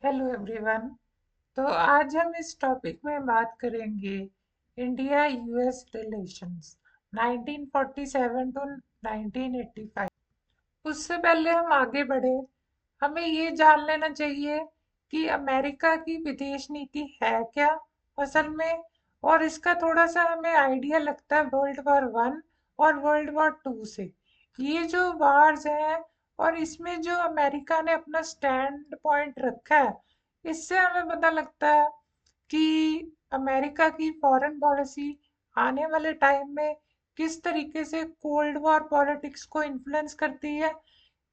Hello everyone. तो आज हम इस टॉपिक में बात करेंगे इंडिया यूएस रिलेशंस 1947 टू 1985। उससे पहले हम आगे बढ़े, हमें ये जान लेना चाहिए कि अमेरिका की विदेश नीति है क्या असल में। और इसका थोड़ा सा हमें आइडिया लगता है वर्ल्ड वॉर 1 और वर्ल्ड वॉर 2 से। ये जो वार्स हैं और इसमें जो अमेरिका ने अपना स्टैंड पॉइंट रखा है, इससे हमें पता लगता है कि अमेरिका की फॉरेन पॉलिसी आने वाले टाइम में किस तरीके से कोल्ड वॉर पॉलिटिक्स को इन्फ्लुएंस करती है,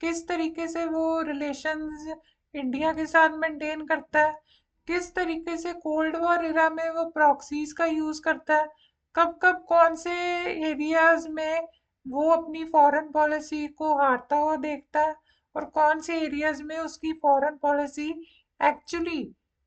किस तरीके से वो रिलेशंस इंडिया के साथ मेंटेन करता है, किस तरीके से कोल्ड वॉर इरा में वो प्रॉक्सीज का यूज करता है, कब कब कौन से एरियाज में वो अपनी फॉरेन पॉलिसी को हारता हुआ देखता है, और कौन से एरियाज में उसकी फॉरेन पॉलिसी एक्चुअली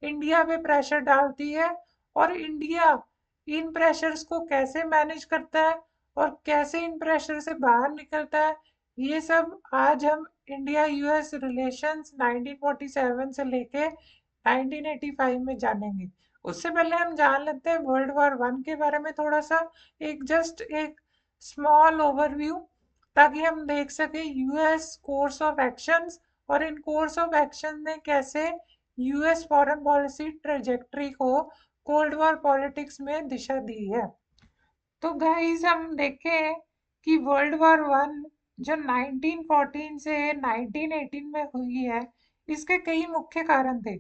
इंडिया पे प्रेशर डालती है, और इंडिया इन प्रेशर्स को कैसे मैनेज करता है और कैसे इन प्रेशर से बाहर निकलता है। ये सब आज हम इंडिया यूएस रिलेशंस 1947 से लेके 1985 में जानेंगे। उससे पहले हम जान लेते हैं वर्ल्ड वॉर 1 के बारे में थोड़ा सा, एक स्मॉल ओवरव्यू, ताकि हम देख सके यूएस कोर्स ऑफ एक्शंस और इन कोर्स ऑफ एक्शन ने कैसे यूएस फॉरेन पॉलिसी ट्रेजेक्ट्री को कोल्ड वॉर पॉलिटिक्स में दिशा दी है। तो गाइस हम देखें कि वर्ल्ड वॉर 1 जो 1914 से 1918 में हुई है, इसके कई मुख्य कारण थे।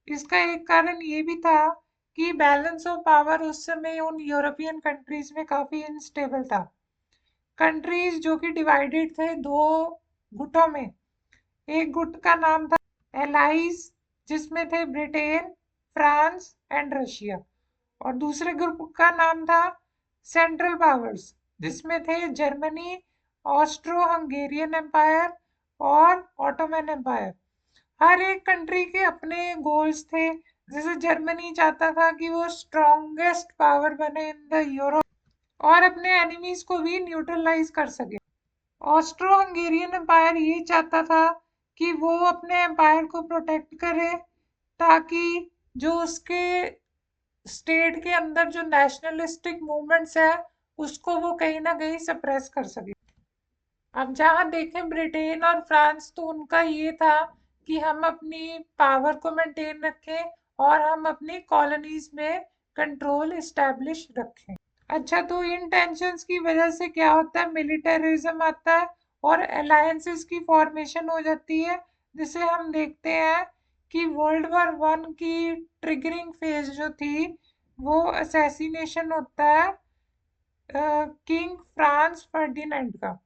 इसका एक कारण ये भी था कि बैलेंस ऑफ पावर उस समय उन यूरोपियन कंट्रीज में काफी अनस्टेबल था। कंट्रीज जो कि डिवाइडेड थे दो गुटों में। एक गुट का नाम था एलाइज, जिसमें थे ब्रिटेन, फ्रांस एंड रशिया, और दूसरे ग्रुप का नाम था सेंट्रल पावर्स, जिसमें थे जर्मनी, ऑस्ट्रो हंगेरियन एम्पायर और ऑटोमन एम्पायर। हर एक कंट्री के अपने गोल्स थे। जैसे जर्मनी चाहता था कि वो स्ट्रॉन्गेस्ट पावर बने इन द यूरोप और अपने एनिमीज को भी न्यूट्रलाइज कर सके। ऑस्ट्रो हंगेरियन एम्पायर ये चाहता था कि वो अपने एम्पायर को प्रोटेक्ट करे, ताकि जो उसके स्टेट के अंदर जो नेशनलिस्टिक मूवमेंट्स है उसको वो कहीं ना कहीं सप्रेस कर सके। अब जहाँ देखें ब्रिटेन और फ्रांस, तो उनका ये था कि हम अपनी पावर को मेंटेन रखें और हम अपनी कॉलोनीज में कंट्रोल इस्टेब्लिश रखें। अच्छा, तो इन टेंशन्स की वजह से क्या होता है, मिलिटरिज्म आता है और अलायंसेस की फॉर्मेशन हो जाती है, जिसे हम देखते हैं कि वर्ल्ड वॉर 1 की ट्रिगरिंग फेज जो थी वो असैसिनेशन होता है किंग फ्रांस फर्डिनेंड का।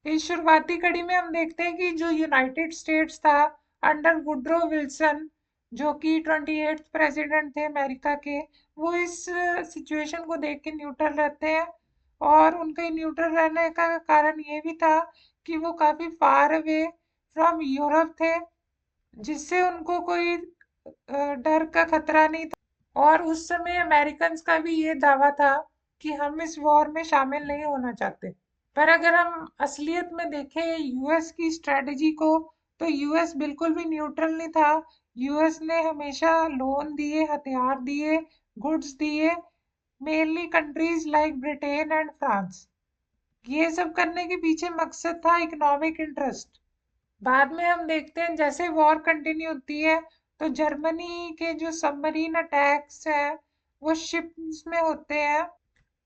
इस शुरुआती कड़ी में हम देखते हैं कि जो यूनाइटेड स्टेट्स था अंडर वुड्रो विल्सन, जो कि 28th प्रेसिडेंट थे अमेरिका के, वो इस सिचुएशन को देख के न्यूट्रल रहते हैं। और उनके न्यूट्रल रहने का कारण ये भी था कि वो काफ़ी फार अवे फ्रॉम यूरोप थे, जिससे उनको कोई डर का खतरा नहीं था। और उस समय अमेरिकन का भी ये दावा था कि हम इस वॉर में शामिल नहीं होना चाहते। पर अगर हम असलियत में देखें यूएस की स्ट्रेटजी को, तो यूएस बिल्कुल भी न्यूट्रल नहीं था। यूएस ने हमेशा लोन दिए, हथियार दिए, गुड्स दिए, mainly countries like Britain and France. ये सब करने के पीछे मकसद था इकोनॉमिक इंटरेस्ट। बाद में हम देखते हैं जैसे वॉर कंटिन्यू होती है, तो जर्मनी के जो सबमरीन अटैक्स हैं वो शिप्स में होते हैं,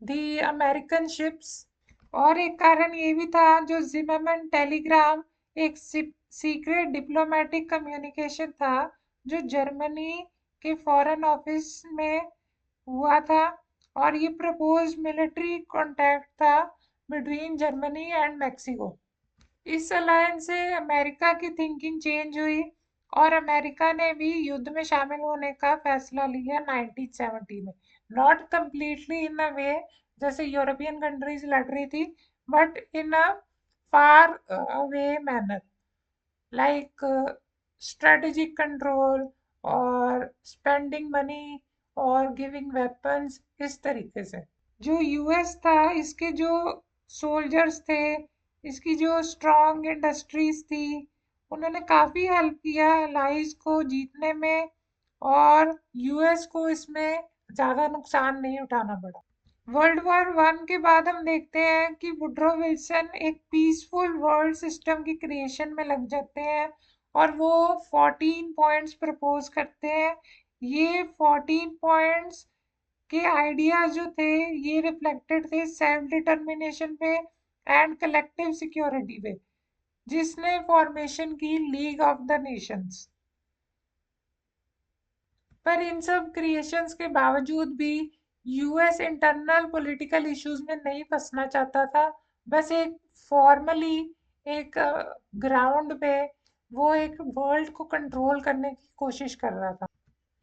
दी अमेरिकन शिप्स। और एक कारण ये भी था जो जिमरमैन टेलीग्राम, एक सीक्रेट डिप्लोमेटिक कम्युनिकेशन था जो जर्मनी के फॉरेन ऑफिस में हुआ था, और ये प्रपोज मिलिट्री कॉन्टैक्ट था बिटवीन जर्मनी एंड मैक्सिको। इस अलायंस से अमेरिका की थिंकिंग चेंज हुई और अमेरिका ने भी युद्ध में शामिल होने का फैसला लिया 1970 में। नॉट कम्प्लीटली इन अ वे जैसे यूरोपियन कंट्रीज लड़ रही थी, but in a far away manner, like strategic control और स्पेंडिंग मनी और गिविंग वेपन्स, इस तरीके से। जो यूएस था, इसके जो सोल्जर्स थे, इसकी जो स्ट्रॉन्ग इंडस्ट्रीज थी, उन्होंने काफ़ी हेल्प किया एलाइज को जीतने में, और यूएस को इसमें ज़्यादा नुकसान नहीं उठाना पड़ा। वर्ल्ड वॉर वन के बाद हम देखते हैं कि वुड्रो विल्सन एक पीसफुल वर्ल्ड सिस्टम की क्रिएशन में लग जाते हैं, और वो 14 पॉइंट्स प्रपोज करते हैं। ये 14 पॉइंट्स के आइडियाज जो थे, ये रिफ्लेक्टेड थे सेल्फ डिटर्मिनेशन पे एंड कलेक्टिव सिक्योरिटी पे, जिसने फॉर्मेशन की लीग ऑफ द नेशंस। पर इन सब क्रिएशंस के बावजूद भी यूएस इंटरनल पॉलिटिकल इश्यूज में नहीं फंसना चाहता था। बस एक फॉर्मली एक ग्राउंड पे वो एक वर्ल्ड को कंट्रोल करने की कोशिश कर रहा था।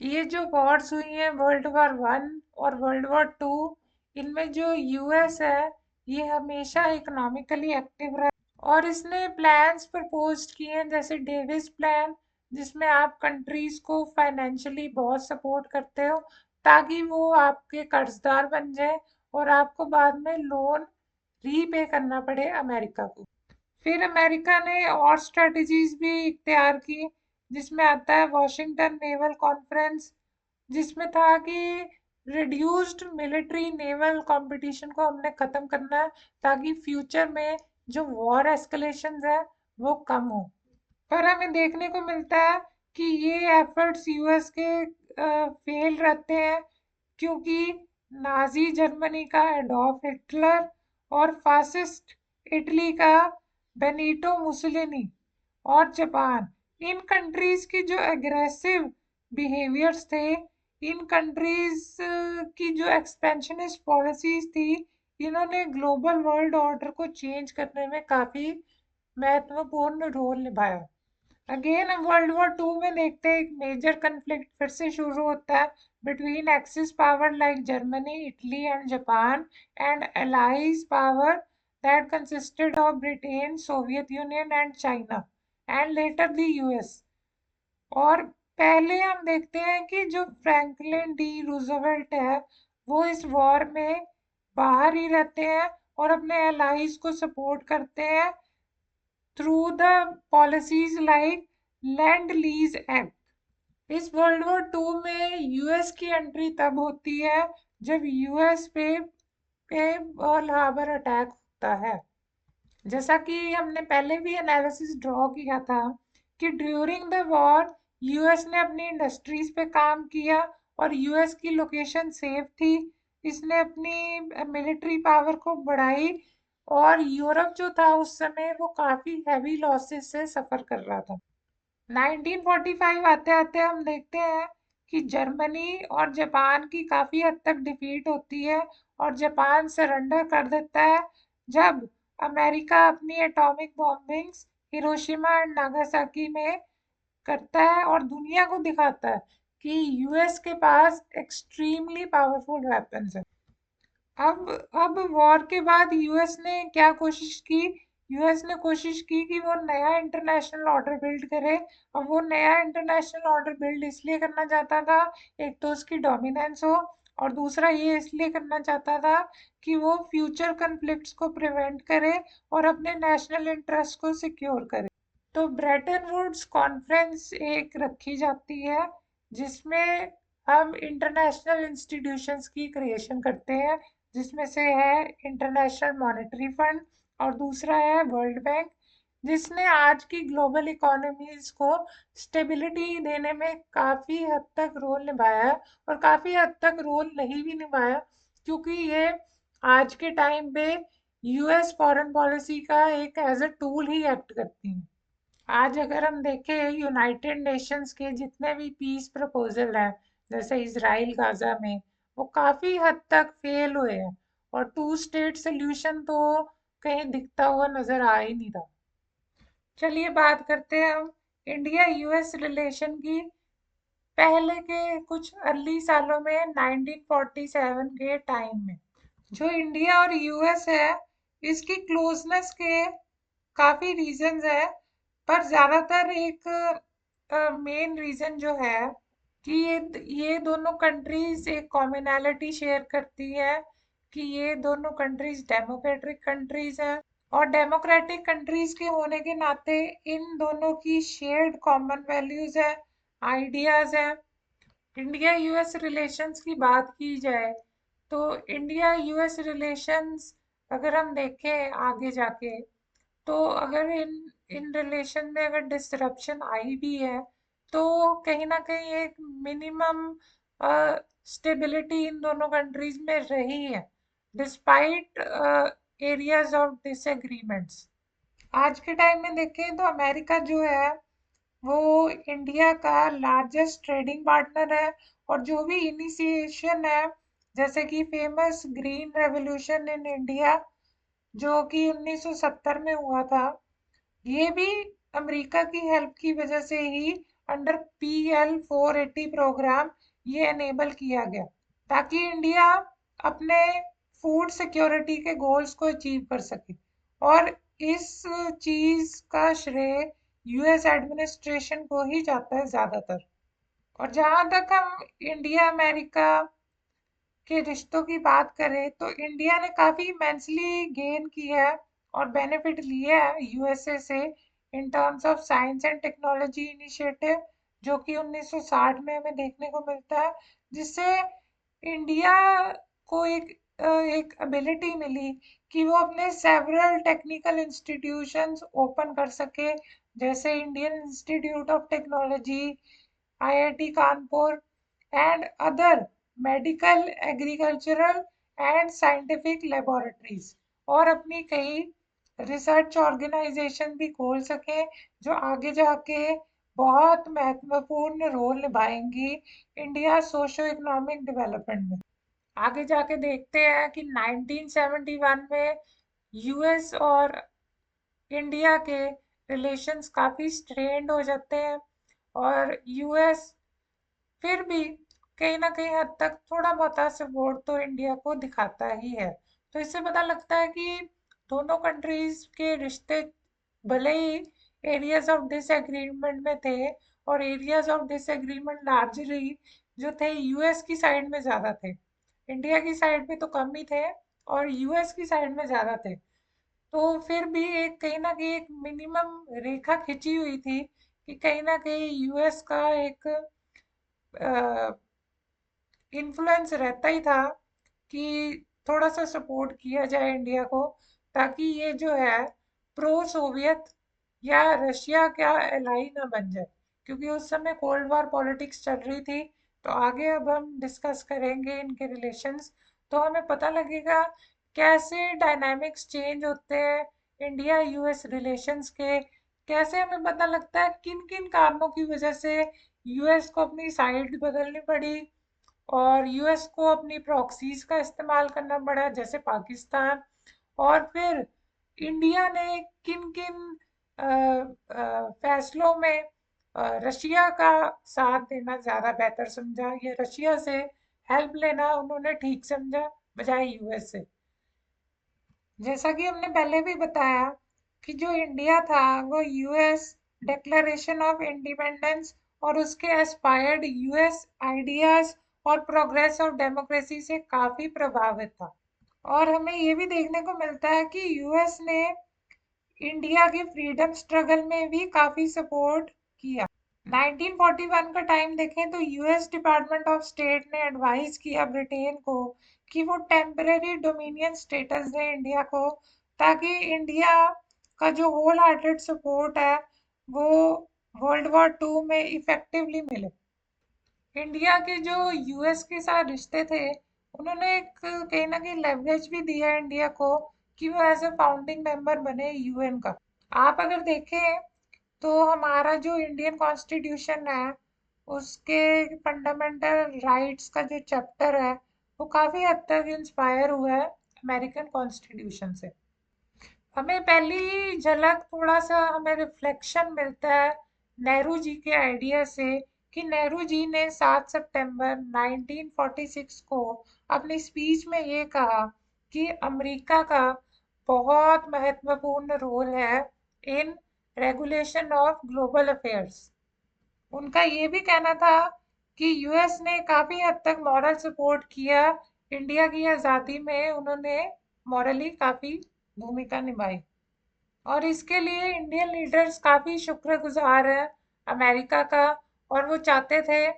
ये जो वॉर्स हुई हैं, वर्ल्ड वॉर वन और वर्ल्ड वॉर टू, इनमें जो यूएस है, ये हमेशा इकोनॉमिकली एक्टिव रहा, और इसने प्लान्स प्रपोज किए हैं जैसे डेविस प्लान, जिसमें आप कंट्रीज को फाइनेंशियली बहुत सपोर्ट करते हो ताकि वो आपके कर्जदार बन जाए और आपको बाद में लोन रीपे करना पड़े अमेरिका को। फिर अमेरिका ने और स्ट्रेटजीज भी इख्तियार की, जिसमें आता है वॉशिंगटन नेवल कॉन्फ्रेंस, जिसमें था कि रिड्यूस्ड मिलिट्री नेवल कंपटीशन को हमने ख़त्म करना है ताकि फ्यूचर में जो वॉर एस्केलेशंस है वो कम हो। पर हमें देखने को मिलता है कि ये एफर्ट्स यूएस के फेल रहते हैं, क्योंकि नाजी जर्मनी का एडोल्फ हिटलर और फासिस्ट इटली का बेनिटो मुसोलिनी और जापान, इन कंट्रीज की जो एग्रेसिव बिहेवियर्स थे, इन कंट्रीज की जो एक्सपेंशनिस्ट पॉलिसीज थी, इन्होंने ग्लोबल वर्ल्ड ऑर्डर को चेंज करने में काफ़ी महत्वपूर्ण रोल निभाया। अगेन हम वर्ल्ड वॉर टू में देखते हैं एक मेजर कन्फ्लिक्ट फिर से शुरू होता है between axis power like Germany, Italy and Japan and allies power that consisted of Britain, Soviet Union and China and later the US। और पहले हम देखते हैं कि जो फ्रैंकलिन डी रूजवेल्ट है, वो इस वॉर में बाहर ही रहते हैं और अपने allies को सपोर्ट करते हैं through the policies like land lease act. इस वर्ल्ड वॉर टू में यूएस की एंट्री तब होती है जब यूएस पे पर्ल हार्बर अटैक होता है। जैसा कि हमने पहले भी एनालिसिस ड्रॉ किया था कि ड्यूरिंग द वॉर यूएस ने अपनी इंडस्ट्रीज पे काम किया और यूएस की लोकेशन सेफ थी। इसने अपनी मिलिट्री पावर को बढ़ाई, और यूरोप जो था उस समय वो काफ़ी हैवी लॉसेस से सफ़र कर रहा था। 1945 आते आते हम देखते हैं कि जर्मनी और जापान की काफ़ी हद तक डिफीट होती है और जापान सरेंडर कर देता है, जब अमेरिका अपनी atomic bombings Hiroshima and Nagasaki में करता है और दुनिया को दिखाता है कि यूएस के पास एक्सट्रीमली पावरफुल वेपन्स है। अब वॉर के बाद यूएस ने क्या कोशिश की? यूएस ने कोशिश की कि वो नया इंटरनेशनल ऑर्डर बिल्ड करे। अब वो नया इंटरनेशनल ऑर्डर बिल्ड इसलिए करना चाहता था, एक तो उसकी डोमिनेंस हो, और दूसरा ये इसलिए करना चाहता था कि वो फ्यूचर कन्फ्लिक्ट्स को प्रिवेंट करे और अपने नेशनल इंटरेस्ट को सिक्योर करे। तो ब्रेटन वुड्स कॉन्फ्रेंस एक रखी जाती है, जिसमें हम इंटरनेशनल इंस्टीट्यूशंस की क्रिएशन करते हैं, जिसमें से है इंटरनेशनल मॉनेटरी फंड और दूसरा है वर्ल्ड बैंक, जिसने आज की ग्लोबल इकोनॉमीज को स्टेबिलिटी देने में काफ़ी हद तक रोल निभाया है, और काफ़ी हद तक रोल नहीं भी निभाया, क्योंकि ये आज के टाइम पे यूएस फॉरेन पॉलिसी का एक एज अ टूल ही एक्ट करती हैं। आज अगर हम देखें यूनाइटेड नेशंस के जितने भी पीस प्रपोजल हैं, जैसे इजराइल गाजा में, वो काफ़ी हद तक फेल हुए हैं, और टू स्टेट सोल्यूशन तो कहीं दिखता हुआ नज़र आ ही नहीं रहा। चलिए बात करते हैं हम इंडिया यूएस रिलेशन की। पहले के कुछ अर्ली सालों में 1947 के टाइम में जो इंडिया और यूएस है, इसकी क्लोजनेस के काफ़ी रीजंस है, पर ज़्यादातर एक मेन रीज़न जो है कि ये दोनों कंट्रीज एक कॉमनैलिटी शेयर करती है कि ये दोनों कंट्रीज डेमोक्रेटिक कंट्रीज हैं, और डेमोक्रेटिक कंट्रीज के होने के नाते इन दोनों की शेयर्ड कॉमन वैल्यूज है, आइडियाज हैं। इंडिया यूएस रिलेशंस की बात की जाए तो इंडिया यूएस रिलेशंस अगर हम देखें आगे जाके, तो अगर इन इन रिलेशन में अगर डिसरप्शन आई भी है तो कहीं ना कहीं एक मिनिमम स्टेबिलिटी इन दोनों कंट्रीज में रही है डिस्पाइट एरियाज ऑफ डिसएग्रीमेंट्स। आज के टाइम में देखें तो अमेरिका जो है वो इंडिया का लार्जेस्ट ट्रेडिंग पार्टनर है, और जो भी इनिशिएशन है जैसे कि famous green revolution in India जो कि 1970 में हुआ था, ये भी अमेरिका की हेल्प की वजह से ही अंडर PL 480 प्रोग्राम ये एनेबल किया गया, ताकि इंडिया अपने फूड सिक्योरिटी के गोल्स को अचीव कर सके। और इस चीज का श्रेय यूएस एडमिनिस्ट्रेशन को ही जाता है ज्यादातर। और जहां तक हम इंडिया अमेरिका के रिश्तों की बात करें तो इंडिया ने काफी इमेंसली गेन किया है और बेनिफिट लिया है यूएसए से in terms of science and technology initiative, जो कि 1960 में हमें देखने को मिलता है, जिससे इंडिया को एक एबिलिटी मिली कि वो अपने सेवरल टेक्निकल इंस्टीट्यूशंस ओपन कर सके, जैसे Indian institute of technology, IIT Kanpur and other medical, agricultural and scientific laboratories, और अपनी कई रिसर्च ऑर्गेनाइजेशन भी खोल सके जो आगे जाके बहुत महत्वपूर्ण रोल निभाएंगी इंडिया सोशो इकोनॉमिक डेवलपमेंट में। आगे जाके देखते हैं कि 1971 में यूएस और इंडिया के रिलेशंस काफ़ी स्ट्रेंड हो जाते हैं, और यूएस फिर भी कहीं ना कहीं हद तक थोड़ा बहुत सपोर्ट तो इंडिया को दिखाता ही है। तो इससे पता लगता है कि दोनों कंट्रीज के रिश्ते भले ही एरियाज ऑफ डिसएग्रीमेंट में थे, और एरियाज ऑफ डिसएग्रीमेंट लार्जली जो थे यूएस की साइड में ज़्यादा थे, इंडिया की साइड पे तो कम ही थे और यूएस की साइड में ज़्यादा थे। तो फिर भी एक कहीं ना कहीं एक मिनिमम रेखा खिंची हुई थी कि कहीं ना कहीं यूएस का एक इन्फ्लुएंस रहता ही था कि थोड़ा सा सपोर्ट किया जाए इंडिया को, ताकि ये जो है प्रो सोवियत या रशिया का एलाई ना बन जाए, क्योंकि उस समय कोल्ड वॉर पॉलिटिक्स चल रही थी। तो आगे अब हम डिस्कस करेंगे इनके रिलेशंस, तो हमें पता लगेगा कैसे डायनामिक्स चेंज होते हैं इंडिया यूएस रिलेशंस के, कैसे हमें पता लगता है किन किन कारणों की वजह से यूएस को अपनी साइड बदलनी पड़ी और यूएस को अपनी प्रॉक्सीज का इस्तेमाल करना पड़ा जैसे पाकिस्तान, और फिर इंडिया ने किन किन फैसलों में रशिया का साथ देना ज़्यादा बेहतर समझा, या रशिया से हेल्प लेना उन्होंने ठीक समझा बजाय यूएस से। जैसा कि हमने पहले भी बताया कि जो इंडिया था वो यूएस डिक्लेरेशन ऑफ इंडिपेंडेंस और उसके एस्पायर्ड यूएस आइडियाज और प्रोग्रेस ऑफ डेमोक्रेसी से काफी प्रभावित था। और हमें ये भी देखने को मिलता है कि यूएस ने इंडिया की फ्रीडम स्ट्रगल में भी काफी सपोर्ट किया। 1941 का टाइम देखें तो यूएस डिपार्टमेंट ऑफ स्टेट ने एडवाइस किया ब्रिटेन को कि वो टेम्पररी डोमिनियन स्टेटस दे इंडिया को, ताकि इंडिया का जो होल हार्टेड सपोर्ट है वो वर्ल्ड वॉर 2 में इफेक्टिवली मिले। इंडिया के जो यूएस के साथ रिश्ते थे उन्होंने एक कहीं ना कहीं लेवरेज भी दिया इंडिया को कि वो एज ए फाउंडिंग मेंबर बने यूएन का। आप अगर देखें तो हमारा जो इंडियन कॉन्स्टिट्यूशन है उसके फंडामेंटल राइट्स का जो चैप्टर है वो काफ़ी हद तक इंस्पायर हुआ है अमेरिकन कॉन्स्टिट्यूशन से। हमें पहली झलक थोड़ा सा हमें रिफ्लेक्शन मिलता है नेहरू जी के आइडिया से, कि नेहरू जी ने 7 सितंबर 1946 को अपनी स्पीच में ये कहा कि अमेरिका का बहुत महत्वपूर्ण रोल है in regulation of global affairs. उनका ये भी कहना था कि यूएस ने काफ़ी हद तक मॉरल सपोर्ट किया इंडिया की आज़ादी में, उन्होंने मॉरली काफ़ी भूमिका निभाई। और इसके लिए इंडियन लीडर्स काफ़ी शुक्रगुजार हैं अमेरिका का। और वो चाहते थे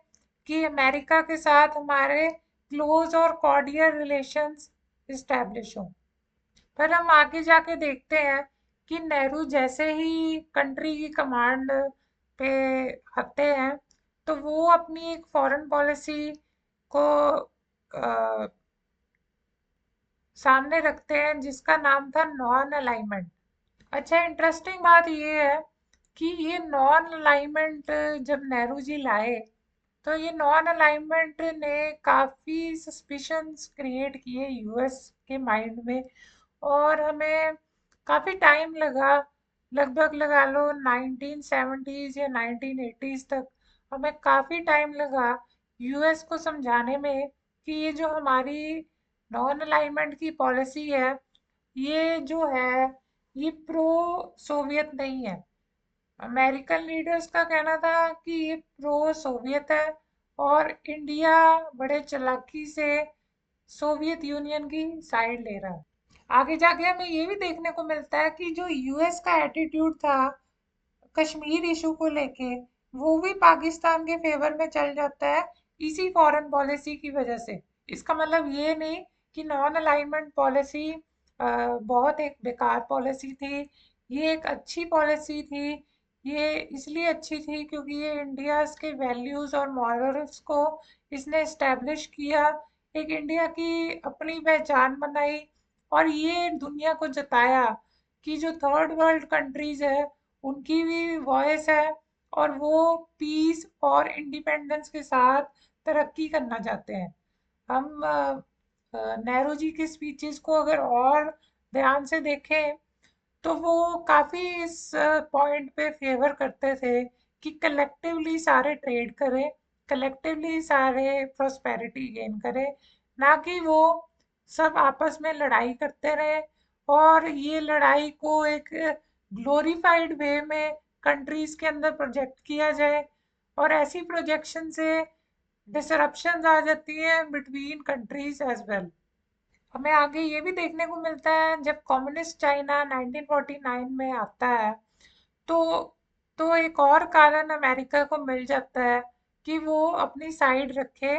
कि अमेरिका के साथ हमारे क्लोज और कॉर्डियल रिलेशंस इस्टेब्लिश हों। पर हम आगे जाके देखते हैं कि नेहरू जैसे ही कंट्री की कमांड पे आते हैं तो वो अपनी एक फॉरेन पॉलिसी को सामने रखते हैं जिसका नाम था नॉन अलाइनमेंट। अच्छा, इंटरेस्टिंग बात ये है कि ये नॉन अलाइनमेंट जब नेहरू जी लाए तो ये नॉन अलाइनमेंट ने काफ़ी सस्पिशंस क्रिएट किए यूएस के माइंड में। और हमें काफ़ी टाइम लगा, लगभग लगा लो 1970s या 1980s तक हमें काफ़ी टाइम लगा यूएस को समझाने में कि ये जो हमारी नॉन अलाइनमेंट की पॉलिसी है ये जो है ये प्रो सोवियत नहीं है। अमेरिकन लीडर्स का कहना था कि ये प्रो सोवियत है और इंडिया बड़े चालाकी से सोवियत यूनियन की साइड ले रहा है। आगे जाके हमें ये भी देखने को मिलता है कि जो यूएस का एटीट्यूड था कश्मीर इशू को लेके वो भी पाकिस्तान के फेवर में चल जाता है इसी फॉरेन पॉलिसी की वजह से। इसका मतलब ये नहीं कि नॉन अलाइनमेंट पॉलिसी बहुत एक बेकार पॉलिसी थी। ये एक अच्छी पॉलिसी थी। ये इसलिए अच्छी थी क्योंकि ये इंडिया के वैल्यूज़ और मॉरल्स को इसने इस्टेब्लिश किया, एक इंडिया की अपनी पहचान बनाई और ये दुनिया को जताया कि जो थर्ड वर्ल्ड कंट्रीज़ है उनकी भी वॉइस है और वो पीस और इंडिपेंडेंस के साथ तरक्की करना चाहते हैं। हम नेहरू जी की स्पीचेस को अगर और ध्यान से देखें तो वो काफ़ी इस पॉइंट पे फेवर करते थे कि कलेक्टिवली सारे ट्रेड करें, कलेक्टिवली सारे प्रोस्पेरिटी गेन करें, ना कि वो सब आपस में लड़ाई करते रहे और ये लड़ाई को एक ग्लोरीफाइड वे में कंट्रीज के अंदर प्रोजेक्ट किया जाए और ऐसी प्रोजेक्शन से डिसरप्शंस आ जाती हैं बिटवीन कंट्रीज एज वेल। हमें आगे ये भी देखने को मिलता है जब कम्युनिस्ट चाइना 1949 में आता है तो एक और कारण अमेरिका को मिल जाता है कि वो अपनी साइड रखे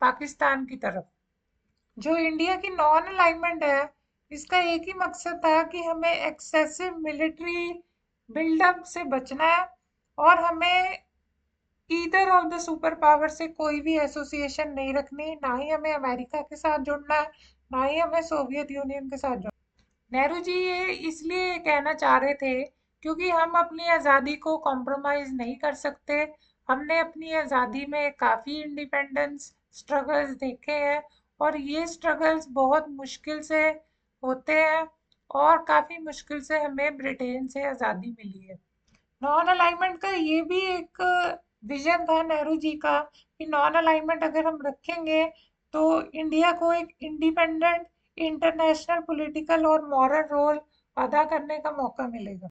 पाकिस्तान की तरफ। जो इंडिया की नॉन अलाइनमेंट है इसका एक ही मकसद था कि हमें एक्सेसिव मिलिट्री बिल्डअप से बचना है और हमें either of the super power से कोई भी एसोसिएशन नहीं रखनी, ना ही हमें अमेरिका के साथ जुड़ना है, ना ही हमें सोवियत यूनियन के साथ जुड़ना। नेहरू जी ये इसलिए कहना चाह रहे थे क्योंकि हम अपनी आज़ादी को कॉम्प्रोमाइज़ नहीं कर सकते। हमने अपनी आज़ादी में काफ़ी इंडिपेंडेंस स्ट्रगल्स देखे हैं और ये स्ट्रगल्स बहुत मुश्किल से होते हैं और काफ़ी मुश्किल से हमें ब्रिटेन से आज़ादी मिली है। नॉन अलाइनमेंट का ये भी एक विजन था नेहरू जी का कि नॉन अलाइनमेंट अगर हम रखेंगे तो इंडिया को एक इंडिपेंडेंट इंटरनेशनल पॉलिटिकल और मॉरल रोल अदा करने का मौका मिलेगा।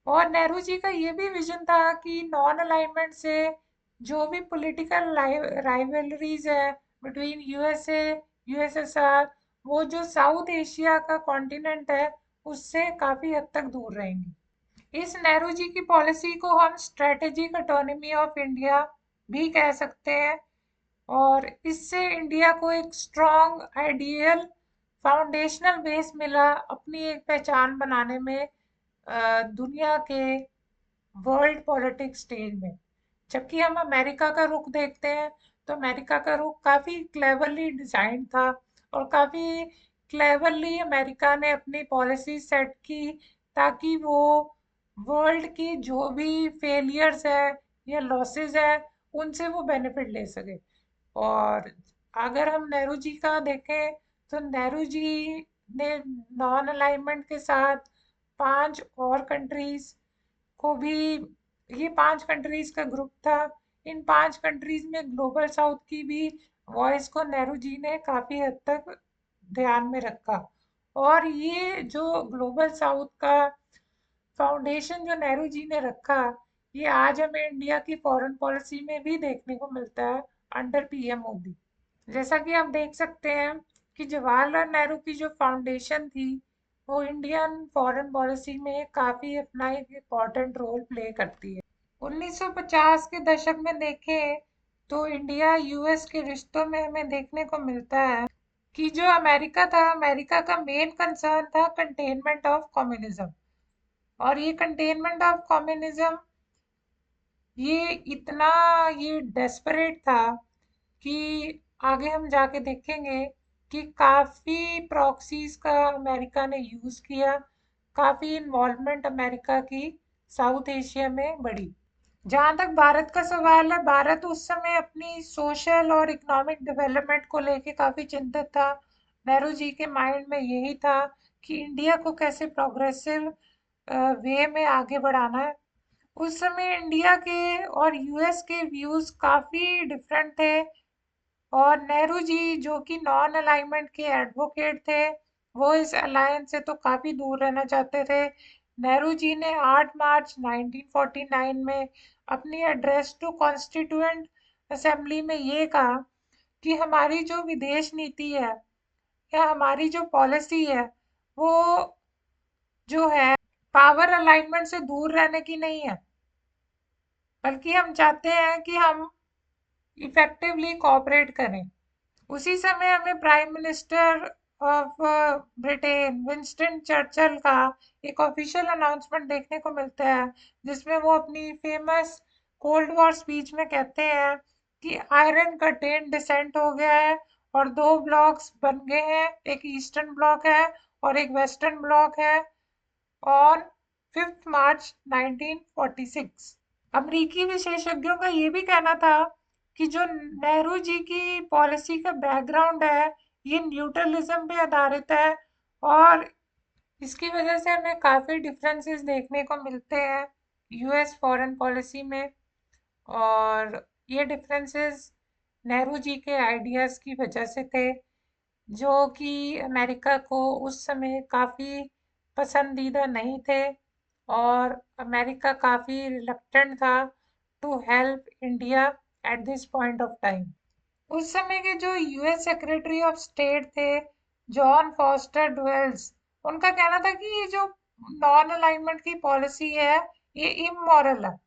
और नेहरू जी का ये भी विजन था कि नॉन अलाइनमेंट से जो भी पॉलिटिकल राइवलरीज है बिटवीन यूएसए यूएसएसआर वो जो साउथ एशिया का कॉन्टिनेंट है उससे काफ़ी हद तक दूर रहेंगी। इस नेहरू जी की पॉलिसी को हम स्ट्रेटेजिक ऑटोनॉमी ऑफ इंडिया भी कह सकते हैं और इससे इंडिया को एक स्ट्रॉन्ग आइडियल फाउंडेशनल बेस मिला अपनी एक पहचान बनाने में दुनिया के वर्ल्ड पॉलिटिक्स स्टेज में। जबकि हम अमेरिका का रुख देखते हैं तो अमेरिका का रुख काफ़ी क्लेवरली डिजाइन था और काफ़ी क्लेवरली अमेरिका ने अपनी पॉलिसी सेट की ताकि वो वर्ल्ड की जो भी फेलियर्स है या लॉसेस है उनसे वो बेनिफिट ले सके। और अगर हम नेहरू जी का देखें तो नेहरू जी ने नॉन अलाइनमेंट के साथ 5 और कंट्रीज को भी, ये 5 कंट्रीज का ग्रुप था। इन 5 कंट्रीज में ग्लोबल साउथ की भी वॉइस को नेहरू जी ने काफ़ी हद तक ध्यान में रखा। और ये जो ग्लोबल साउथ का फाउंडेशन जो नेहरू जी ने रखा ये आज हमें इंडिया की फॉरेन पॉलिसी में भी देखने को मिलता है अंडर पीएम मोदी। जैसा कि आप देख सकते हैं कि जवाहरलाल नेहरू की जो फाउंडेशन थी वो इंडियन फॉरेन पॉलिसी में काफ़ी अपना एक इम्पोर्टेंट रोल प्ले करती है। 1950 के दशक में देखें तो इंडिया यूएस के रिश्तों में हमें देखने को मिलता है कि जो अमेरिका था, अमेरिका का मेन कंसर्न था कंटेनमेंट ऑफ कम्युनिज्म। और ये कंटेनमेंट ऑफ कम्युनिज्म ये इतना ये डेस्परेट था कि आगे हम जाके देखेंगे कि काफ़ी प्रॉक्सीज का अमेरिका ने यूज़ किया, काफ़ी इन्वॉल्वमेंट अमेरिका की साउथ एशिया में बढ़ी। जहाँ तक भारत का सवाल है, भारत उस समय अपनी सोशल और इकोनॉमिक डेवलपमेंट को लेके काफ़ी चिंतित था। नेहरू जी के माइंड में यही था कि इंडिया को कैसे प्रोग्रेसिव वे में आगे बढ़ाना है। उस समय इंडिया के और यूएस के व्यूज़ काफ़ी डिफरेंट थे और नेहरू जी जो कि नॉन अलाइनमेंट के एडवोकेट थे, वो इस अलायंस से तो काफ़ी दूर रहना चाहते थे। नेहरू जी ने 8 मार्च 1949 में अपनी एड्रेस टू कॉन्स्टिट्यूएंट असेंबली में ये कहा कि हमारी जो विदेश नीति है या हमारी जो पॉलिसी है, वो जो है पावर अलाइनमेंट से दूर रहने की नहीं है, बल्कि हम चाहते हैं कि हम इफेक्टिवली कोऑपरेट करें। उसी समय हमें prime minister of Britain Winston Churchill का एक ऑफिशियल अनाउंसमेंट देखने को मिलता है, जिसमें वो अपनी फेमस कोल्ड वॉर स्पीच में कहते हैं कि आयरन कर्टेन डिसेंट हो गया है और दो ब्लॉक्स बन गए हैं, एक ईस्टर्न ब्लॉक है और एक वेस्टर्न ब्लॉक है ऑन 5 मार्च 1946। अमेरिकी विशेषज्ञों का ये भी कहना था कि जो नेहरू जी की पॉलिसी का बैकग्राउंड है, ये न्यूट्रलिज्म पे आधारित है और इसकी वजह से हमें काफ़ी डिफरेंसेस देखने को मिलते हैं यूएस फॉरेन पॉलिसी में। और ये डिफरेंसेस नेहरू जी के आइडियाज़ की वजह से थे, जो कि अमेरिका को उस समय काफ़ी पसंदीदा नहीं थे और अमेरिका काफ़ी रिलक्टेंट था to help India at this point of time. उस समय के जो यूएस सेक्रेटरी ऑफ स्टेट थे, जॉन फॉस्टर डुवेल्स, उनका कहना था कि ये जो नॉन अलाइनमेंट की पॉलिसी है, ये इमोरल है।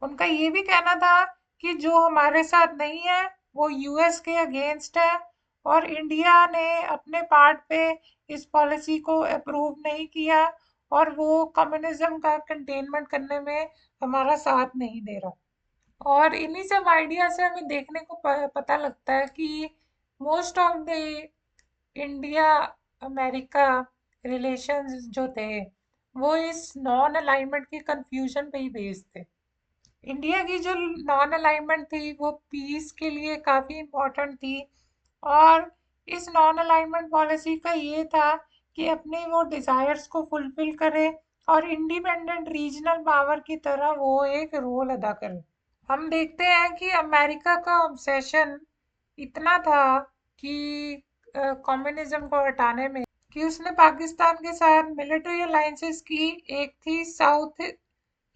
उनका ये भी कहना था कि जो हमारे साथ नहीं है वो यूएस के अगेंस्ट है और इंडिया ने अपने पार्ट पे इस पॉलिसी को अप्रूव नहीं किया और वो कम्युनिज्म का कंटेनमेंट करने में हमारा साथ नहीं दे रहा। और इन्हीं सब आइडिया से हमें देखने को पता लगता है कि most of the India America relations जो थे, वो इस नॉन अलाइनमेंट के कंफ्यूजन पे ही बेस्ड थे। इंडिया की जो नॉन अलाइनमेंट थी वो पीस के लिए काफ़ी इम्पोर्टेंट थी और इस नॉन अलाइनमेंट पॉलिसी का ये था कि अपने वो डिज़ायर्स को फुलफिल करे और इंडिपेंडेंट रीजनल पावर की तरह वो एक रोल अदा करे। हम देखते हैं कि अमेरिका का ऑब्सेशन इतना था कि कम्युनिज्म को हटाने में कि उसने पाकिस्तान के साथ मिलिट्री अलायंसेस की। एक थी South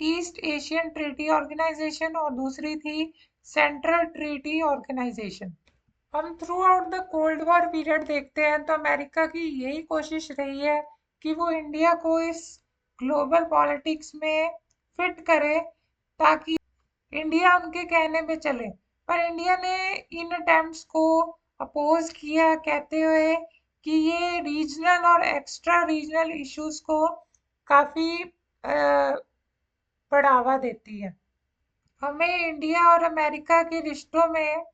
East Asian Treaty Organization और दूसरी थी सेंट्रल ट्रीटी ऑर्गेनाइजेशन। हम throughout the Cold War period देखते हैं तो अमेरिका की यही कोशिश रही है कि वो इंडिया को इस ग्लोबल पॉलिटिक्स में फिट करे ताकि इंडिया उनके कहने पे चले। पर इंडिया ने इन अटेम्प्ट्स को अपोज किया, कहते हुए कि ये रीजनल और एक्स्ट्रा रीजनल इश्यूज को काफ़ी बढ़ावा देती है। हमें इंडिया और अमेरिका के रिश्तों में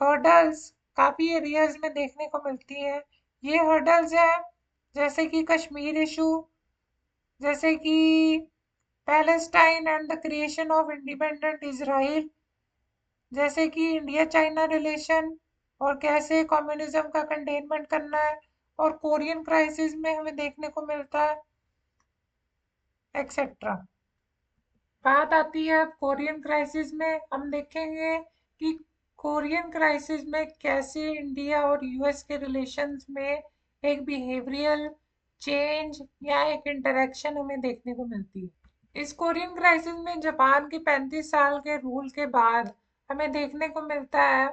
हर्डल्स काफ़ी एरियाज में देखने को मिलती हैं। ये हर्डल्स हैं जैसे कि कश्मीर इशू, जैसे कि Palestine and the creation of independent Israel, जैसे कि इंडिया चाइना रिलेशन और कैसे कम्युनिज्म का कंटेनमेंट करना है, और कोरियन क्राइसिस में हमें देखने को मिलता है, एक्सेट्रा। बात आती है अब कोरियन क्राइसिस में, हम देखेंगे कि कोरियन क्राइसिस में कैसे इंडिया और यूएस के रिलेशंस में एक बिहेवियरल चेंज या एक इंटरेक्शन हमें देखने को मिलती है। इस कोरियन क्राइसिस में जापान के 35 साल के रूल के बाद हमें देखने को मिलता है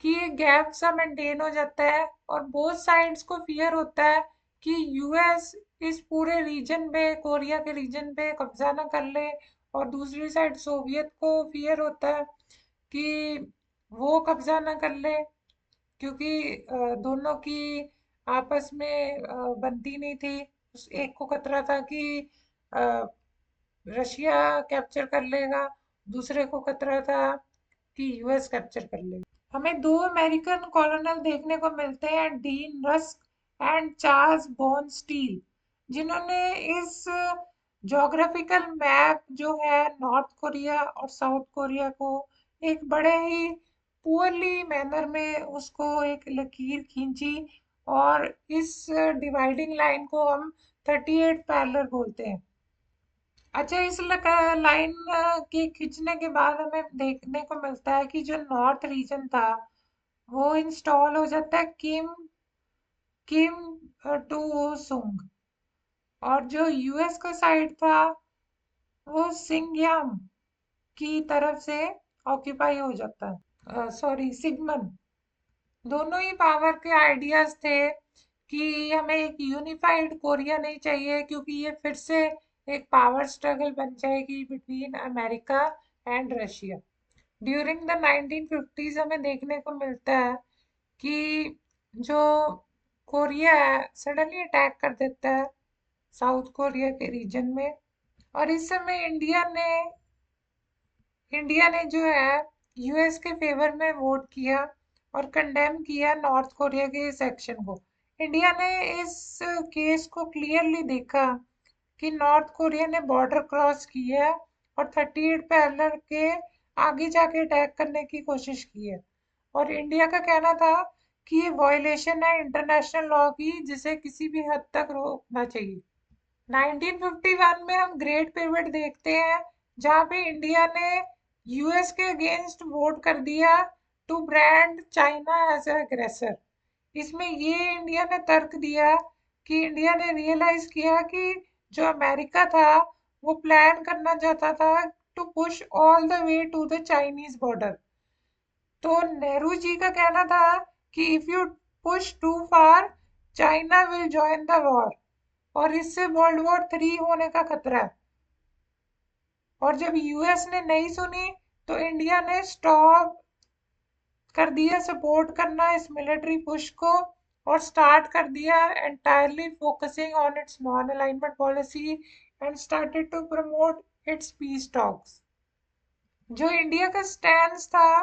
कि एक गैप सा मेंटेन हो जाता है और बोथ साइड्स को फियर होता है कि यूएस इस पूरे रीजन पे, कोरिया के रीजन पे कब्जा ना कर ले, और दूसरी साइड सोवियत को फियर होता है कि वो कब्जा ना कर ले, क्योंकि दोनों की आपस में बनती नहीं थी। उस एक को खतरा था कि अ, रशिया कैप्चर कर लेगा, दूसरे को खतरा था कि यूएस कैप्चर कर लेगा। हमें दो अमेरिकन कॉलोनल देखने को मिलते हैं, Dean Rusk and Charles Bonesteel, जिन्होंने इस ज्योग्राफिकल मैप जो है नॉर्थ कोरिया और साउथ कोरिया को एक बड़े ही पुअरली मैनर में उसको एक लकीर खींची, और इस डिवाइडिंग लाइन को हम 38 पैरेलल बोलते हैं। अच्छा, इस लाइन के खींचने के बाद हमें देखने को मिलता है कि जो नॉर्थ रीजन था वो इंस्टॉल हो जाता है किम किम टू सुंग, और जो यूएस का साइड था वो सिंगयाम की तरफ से ऑक्यूपाई हो जाता है, सॉरी सिगमन। दोनों ही पावर के आइडियाज थे कि हमें एक यूनिफाइड कोरिया नहीं चाहिए, क्योंकि ये फिर से एक पावर स्ट्रगल बन जाएगी between America and Russia. During the 1950s हमें देखने को मिलता है कि जो कोरिया है सडनली अटैक कर देता है साउथ कोरिया के रीजन में, और इस समय इंडिया ने जो है यूएस के फेवर में वोट किया और कंडेम किया नॉर्थ कोरिया के इस एक्शन को। इंडिया ने इस केस को क्लियरली देखा कि नॉर्थ कोरिया ने बॉर्डर क्रॉस किया है और 38 पैरेलल के आगे जाके अटैक करने की कोशिश की है, और इंडिया का कहना था कि ये वायलेशन है इंटरनेशनल लॉ की, जिसे किसी भी हद तक रोकना चाहिए। 1951 में हम ग्रेट पिवट देखते हैं, जहां पे इंडिया ने यूएस के अगेंस्ट वोट कर दिया to brand China as aggressor. इसमें ये इंडिया ने तर्क दिया कि इंडिया ने रियलाइज किया कि जो अमेरिका था वो प्लान करना चाहता था to push all the way to the Chinese border. तो नेहरू जी का कहना था कि if you push too far, China will join the war, और इससे वर्ल्ड वॉर 3 होने का खतरा है। और जब यूएस ने नहीं सुनी तो इंडिया ने स्टॉप कर दिया सपोर्ट करना इस मिलिट्री पुश को, और स्टार्ट कर दिया entirely focusing on its non alignment policy and started to promote its peace talks. जो इंडिया का स्टैंड था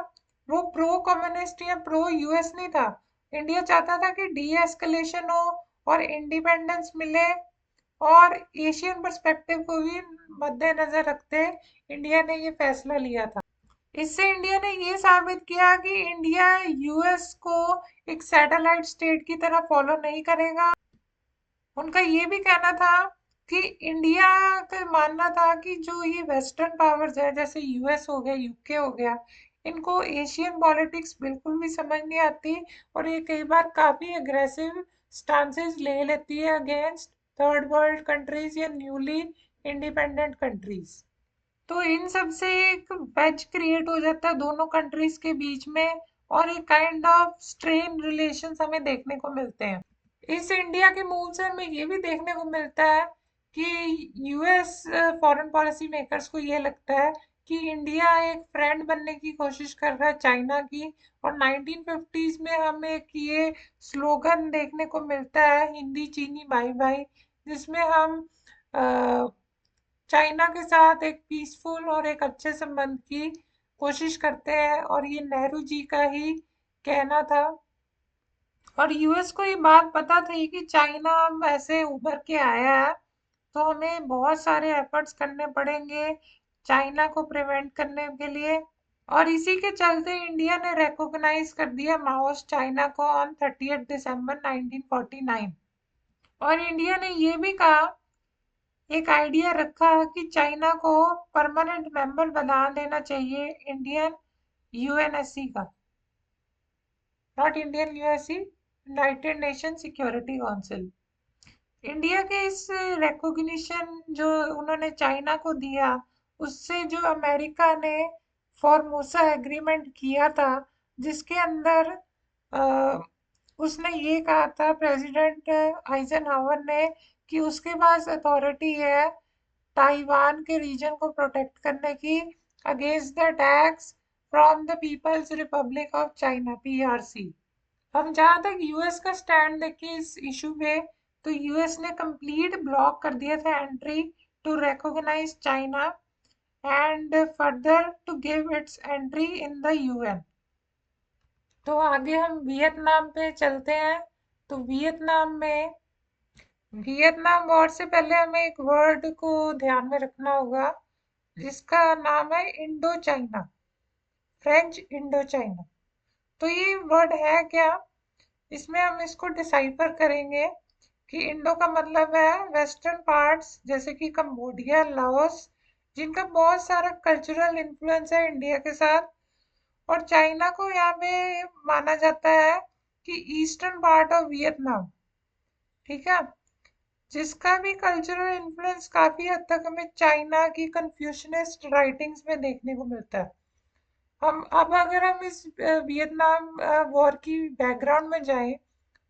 वो प्रो कम्युनिस्ट या प्रो यूएस नहीं था। इंडिया चाहता था कि डी एस्केलेशन हो और इंडिपेंडेंस मिले, और एशियन पर्सपेक्टिव को भी मद्देनजर रखते इंडिया ने ये फैसला लिया था। इससे इंडिया ने ये साबित किया कि इंडिया यूएस को एक सैटेलाइट स्टेट की तरह फॉलो नहीं करेगा। उनका ये भी कहना था कि इंडिया का मानना था कि जो ये वेस्टर्न पावर्स है, जैसे यूएस हो गया, यूके हो गया, इनको एशियन पॉलिटिक्स बिल्कुल भी समझ नहीं आती, और ये कई बार काफी अग्रेसिव स्टांसेस ले लेती है अगेंस्ट थर्ड वर्ल्ड कंट्रीज या न्यूली इंडिपेंडेंट कंट्रीज। तो इन सब से एक वेज क्रिएट हो जाता है दोनों कंट्रीज के बीच में, और एक काइंड ऑफ स्ट्रेन रिलेशंस हमें देखने को मिलते हैं। इस इंडिया के मूव से हमें ये भी देखने को मिलता है कि यूएस फॉरेन पॉलिसी मेकर्स को ये लगता है कि इंडिया एक फ्रेंड बनने की कोशिश कर रहा है चाइना की, और 1950s में हमें एक ये स्लोगन देखने को मिलता है, हिंदी चीनी बाई बाई, जिसमें हम चाइना के साथ एक पीसफुल और एक अच्छे संबंध की कोशिश करते हैं, और ये नेहरू जी का ही कहना था। और यूएस को ये बात पता थी कि चाइना अब ऐसे उभर के आया है, तो हमें बहुत सारे एफर्ट्स करने पड़ेंगे चाइना को प्रिवेंट करने के लिए, और इसी के चलते इंडिया ने रिकॉग्नाइज कर दिया माओस चाइना को ऑन 30 दिसंबर 1949। और इंडिया ने ये भी कहा, एक आइडिया रखा कि चाइना को परमानेंट मेंबर बना देना चाहिए इंडियन यूएनएससी का, not Indian USC, United Nation Security council. India के इस रिकॉग्निशन जो उन्होंने चाइना को दिया, उससे जो अमेरिका ने फॉर्मोसा एग्रीमेंट किया था, जिसके अंदर उसने ये कहा था प्रेसिडेंट आइजनहावर ने कि उसके पास अथॉरिटी है ताइवान के रीजन को प्रोटेक्ट करने की against the attacks from the People's Republic of China PRC. हम जहाँ तक यूएस का स्टैंड देखें इस इशू पे, तो यूएस ने कंप्लीट ब्लॉक कर दिया था entry to recognise China and further to give its entry in the UN. तो आगे हम वियतनाम पे चलते हैं। तो वियतनाम वॉर से पहले हमें एक वर्ड को ध्यान में रखना होगा जिसका नाम है Indo China, French Indo China. तो ये वर्ड है क्या? इसमें हम इसको डिसाइफर करेंगे कि इंडो का मतलब है वेस्टर्न पार्ट्स जैसे कि कंबोडिया, लाओस, जिनका बहुत सारा कल्चरल इन्फ्लुएंस है इंडिया के साथ। और चाइना को यहाँ पे माना जाता है कि ईस्टर्न पार्ट ऑफ वियतनाम, ठीक है, जिसका भी कल्चरल इन्फ्लुएंस काफी हद तक हमें चाइना की कन्फ्यूशनिस्ट राइटिंग्स में देखने को मिलता है। हम अब अगर हम इस वियतनाम वॉर की बैकग्राउंड में जाएं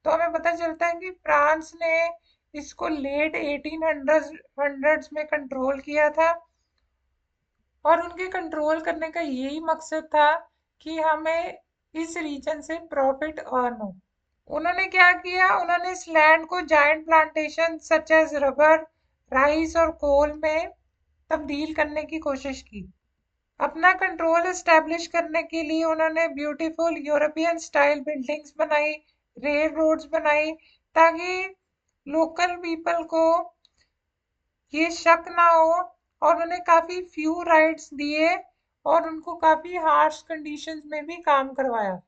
तो हमें पता चलता है कि फ्रांस ने इसको लेट 1800s में कंट्रोल किया था और उनके कंट्रोल करने का यही मकसद था कि हमें इस रीजन से प्रॉफिट अर्न हो। उन्होंने क्या किया, उन्होंने इस लैंड को giant plantation such as rubber, rice और कोल में तब्दील करने की कोशिश की। अपना कंट्रोल एस्टेब्लिश करने के लिए उन्होंने ब्यूटीफुल यूरोपियन स्टाइल बिल्डिंग्स बनाई, रेल रोड्स बनाई, ताकि लोकल पीपल को ये शक ना हो, और उन्हें काफी फ्यू राइट्स दिए और उनको काफी हार्श कंडीशंस में भी काम करवाया।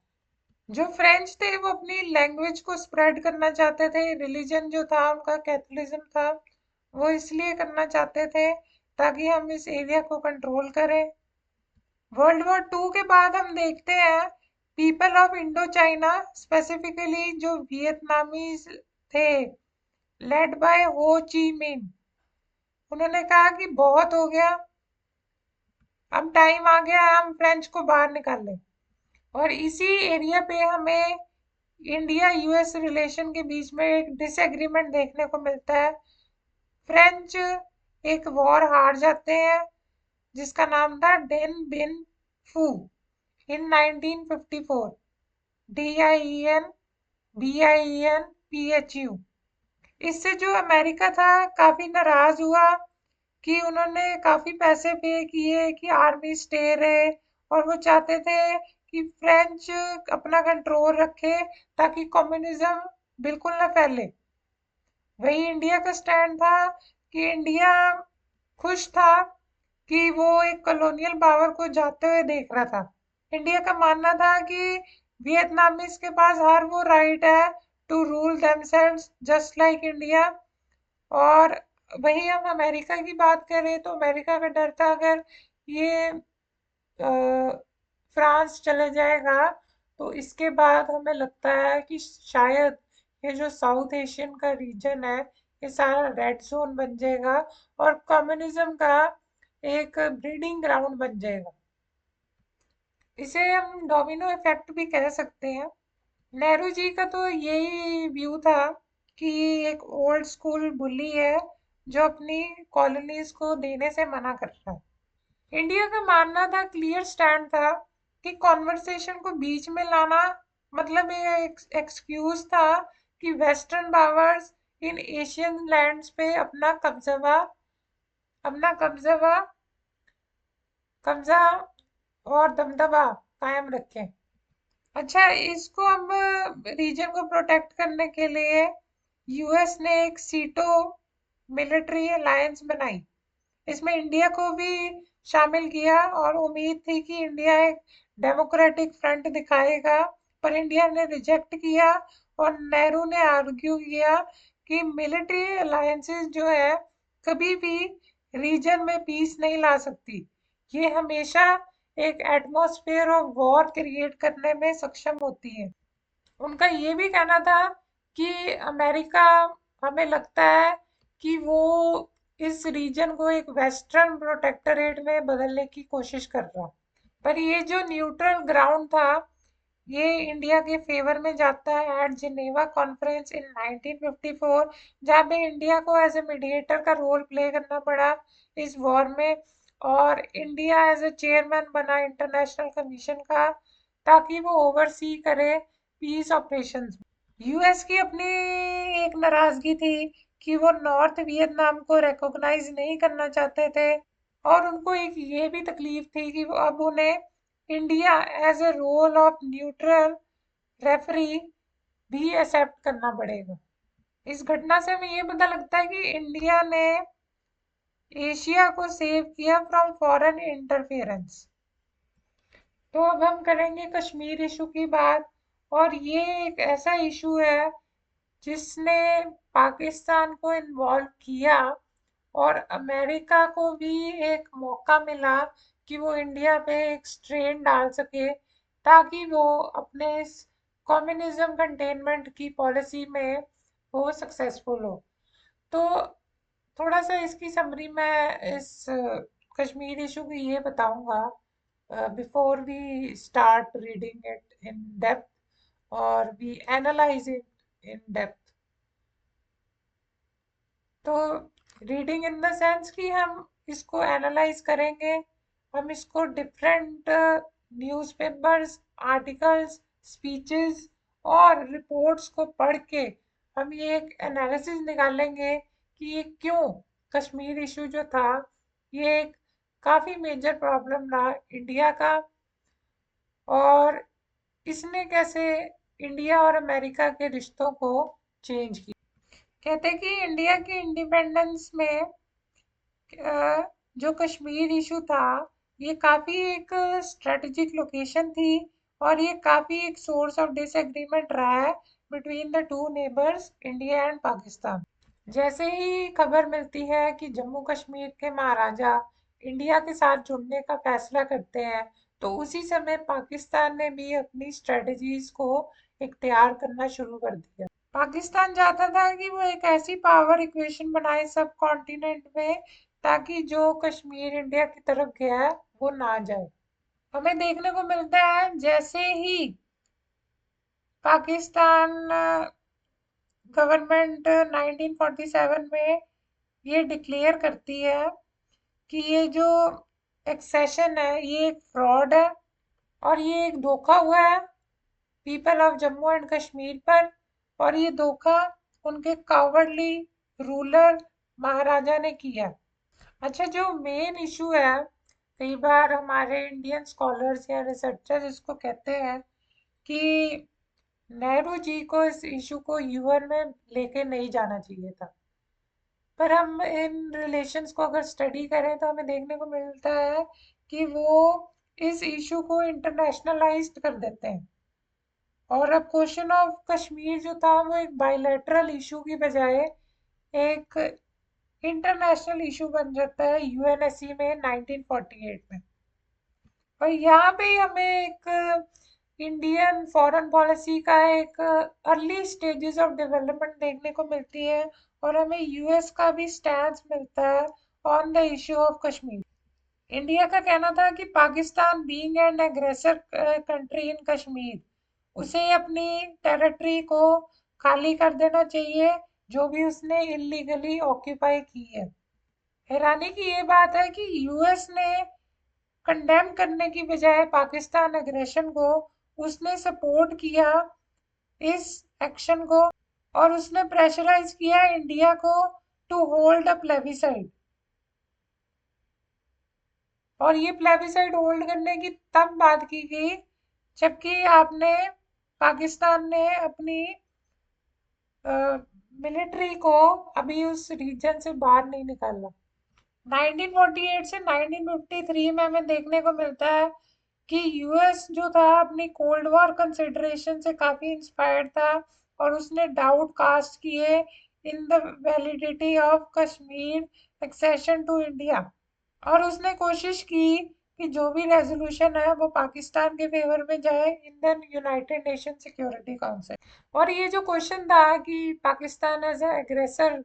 जो फ्रेंच थे वो अपनी लैंग्वेज को स्प्रेड करना चाहते थे, रिलीजन जो था उनका कैथोलिज्म था, वो इसलिए करना चाहते थे ताकि हम इस एरिया को कंट्रोल करें। वर्ल्ड वॉर टू के बाद हम देखते हैं people of Indo China, specifically जो वियतनामीज थे, लेड बाय हो ची मिन, उन्होंने कहा कि बहुत हो गया, अब टाइम आ गया है हम फ्रेंच को बाहर निकालें। और इसी एरिया पे हमें इंडिया यूएस रिलेशन के बीच में एक डिसएग्रीमेंट देखने को मिलता है। फ्रेंच एक वॉर हार जाते हैं जिसका नाम था डेन बिन फू इन 1954, DIEN BIEN PHU। इससे जो अमेरिका था काफी नाराज हुआ कि उन्होंने काफी पैसे पे किए कि आर्मी स्टे रहे, और वो चाहते थे कि फ्रेंच अपना कंट्रोल रखे ताकि कम्युनिज्म बिल्कुल ना फैले। वही इंडिया का स्टैंड था कि इंडिया खुश था कि वो एक कॉलोनियल पावर को जाते हुए देख रहा था। इंडिया का मानना था कि वियतनामीज के पास हर वो राइट है to rule themselves just like India. और वही हम अमेरिका की बात करें तो अमेरिका का डर था अगर ये फ्रांस चले जाएगा तो इसके बाद हमें लगता है कि शायद ये जो साउथ एशियन का रीजन है ये सारा रेड जोन बन जाएगा और कम्युनिज्म का एक ब्रीडिंग ग्राउंड बन जाएगा। इसे हम डोमिनो इफेक्ट भी कह सकते हैं। नेहरू जी का तो यही व्यू था कि एक ओल्ड स्कूल बुली है जो अपनी कॉलोनीज को देने से मना करता है। इंडिया का मानना था, क्लियर स्टैंड था, कि कॉन्वर्सेशन को बीच में लाना मतलब ये एक एक्सक्यूज था कि western powers in Asian lands पे अपना कब्जा और दबदबा कायम रखें। अच्छा, इसको अब रीजन को प्रोटेक्ट करने के लिए यूएस ने एक सीटो मिलिट्री अलायंस बनाई, इसमें इंडिया को भी शामिल किया और उम्मीद थी कि इंडिया एक डेमोक्रेटिक फ्रंट दिखाएगा, पर इंडिया ने रिजेक्ट किया। और नेहरू ने आर्ग्यू किया कि मिलिट्री अलायंसेस जो है कभी भी रीजन में पीस नहीं ला सकती, ये हमेशा एक एटमॉस्फेयर ऑफ वॉर क्रिएट करने में सक्षम होती है। उनका ये भी कहना था कि अमेरिका, हमें लगता है कि वो इस रीजन को एक वेस्टर्न प्रोटेक्टोरेट में बदलने की कोशिश कर रहा, पर ये जो न्यूट्रल ग्राउंड था ये इंडिया के फेवर में जाता है एट जिनेवा कॉन्फ्रेंस इन 1954, जहाँ पे इंडिया को एज ए मीडिएटर का रोल प्ले करना पड़ा इस वॉर में। और इंडिया एज ए चेयरमैन बना इंटरनेशनल कमीशन का, ताकि वो ओवरसी करे पीस ऑपरेशंस। यूएस की अपनी एक नाराजगी थी कि वो नॉर्थ वियतनाम को रिकॉग्नाइज नहीं करना चाहते थे, और उनको एक ये भी तकलीफ थी कि वो अब उन्हें India as a role of neutral referee भी एक्सेप्ट करना पड़ेगा। इस घटना से हमें ये पता लगता है कि इंडिया ने एशिया को सेव किया फ्रॉम फॉरेन इंटरफेरेंस। तो अब हम करेंगे कश्मीर इशू की बात। और ये एक ऐसा इशू है जिसने पाकिस्तान को इन्वॉल्व किया, और अमेरिका को भी एक मौका मिला कि वो इंडिया पे एक स्ट्रेन डाल सके, ताकि वो अपने इस कम्युनिज्म कंटेनमेंट की पॉलिसी में वो सक्सेसफुल हो। तो थोड़ा सा इसकी समरी मैं इस कश्मीर इशू की ये बताऊंगा before we start reading it in depth और we analyse it in depth. तो रीडिंग इन द सेंस कि हम इसको एनालाइज करेंगे, हम इसको डिफरेंट न्यूज़पेपर्स, आर्टिकल्स, स्पीचेस और रिपोर्ट्स को पढ़ के हम ये एक एनालिसिस निकालेंगे कि ये क्यों कश्मीर इशू जो था ये एक काफ़ी मेजर प्रॉब्लम रहा इंडिया का, और इसने कैसे इंडिया और अमेरिका के रिश्तों को चेंज किया। कहते हैं कि इंडिया की इंडिपेंडेंस में जो कश्मीर इशू था ये काफ़ी एक स्ट्रेटेजिक लोकेशन थी, और ये काफ़ी एक सोर्स ऑफ डिसएग्रीमेंट रहा है between the two neighbours India and Pakistan. जैसे ही खबर मिलती है कि जम्मू कश्मीर के महाराजा इंडिया के साथ जुड़ने का फैसला करते हैं, तो उसी समय पाकिस्तान ने भी अपनी स्ट्रेटजीज को इख्तियार करना शुरू कर दिया। पाकिस्तान चाहता था कि वो एक ऐसी पावर इक्वेशन बनाए सब कॉन्टिनेंट में, ताकि जो कश्मीर इंडिया की तरफ गया है वो ना जाए। हमें देखने को मिलता है जैसे ही पाकिस्तान गवर्नमेंट 1947 में ये डिक्लेयर करती है कि ये जो एक्सेशन है ये एक फ्रॉड है, और ये एक धोखा हुआ है people of Jammu and Kashmir पर, और ये धोखा उनके कावर्डली रूलर महाराजा ने किया। अच्छा, जो मेन इशू है, कई बार हमारे इंडियन स्कॉलर्स या रिसर्चर्स इसको कहते हैं कि नेहरू जी को इस इशू को यूएन में लेके नहीं जाना चाहिए था। पर हम इन रिलेशंस को अगर स्टडी करें तो हमें देखने को मिलता है कि वो इस इशू को इंटरनेशनलाइज्ड कर देते हैं, और अब क्वेश्चन ऑफ कश्मीर जो था वो एक बायलैटरल इशू की बजाय एक इंटरनेशनल इशू बन जाता है यूएनएससी में 1948 में। और यहाँ पे हमें एक इंडियन फॉरेन पॉलिसी का एक अर्ली स्टेजेस ऑफ डेवलपमेंट देखने को मिलती है, और हमें यूएस का भी स्टैंड मिलता है on the issue of Kashmir. India का कहना था कि Pakistan being an aggressor country in Kashmir, उसे अपनी टेरिटरी को खाली कर देना चाहिए जो भी उसने इलीगली ऑक्यूपाई की है। हैरानी की ये बात है कि यूएस ने कंडेम करने की बजाय पाकिस्तान एग्रेशन को उसने सपोर्ट किया इस एक्शन को, और उसने प्रेशराइज किया इंडिया को टू होल्ड अ प्लेबिसाइड। और ये प्लेबिसाइड होल्ड करने की तब बात की गई जबकि आपने पाकिस्तान ने अपनी मिलिट्री को अभी उस रीजन से बाहर नहीं निकाला। 1948 से 1953 में हमें देखने को मिलता है कि यूएस जो था अपनी कोल्ड वॉर कंसिडरेशन से काफ़ी इंस्पायर्ड था, और उसने डाउट कास्ट किए in the validity of Kashmir accession to India, और उसने कोशिश की कि जो भी रेजोल्यूशन है वो पाकिस्तान के फेवर में जाए in the United Nation Security Council. और ये जो क्वेश्चन था कि Pakistan as a aggressor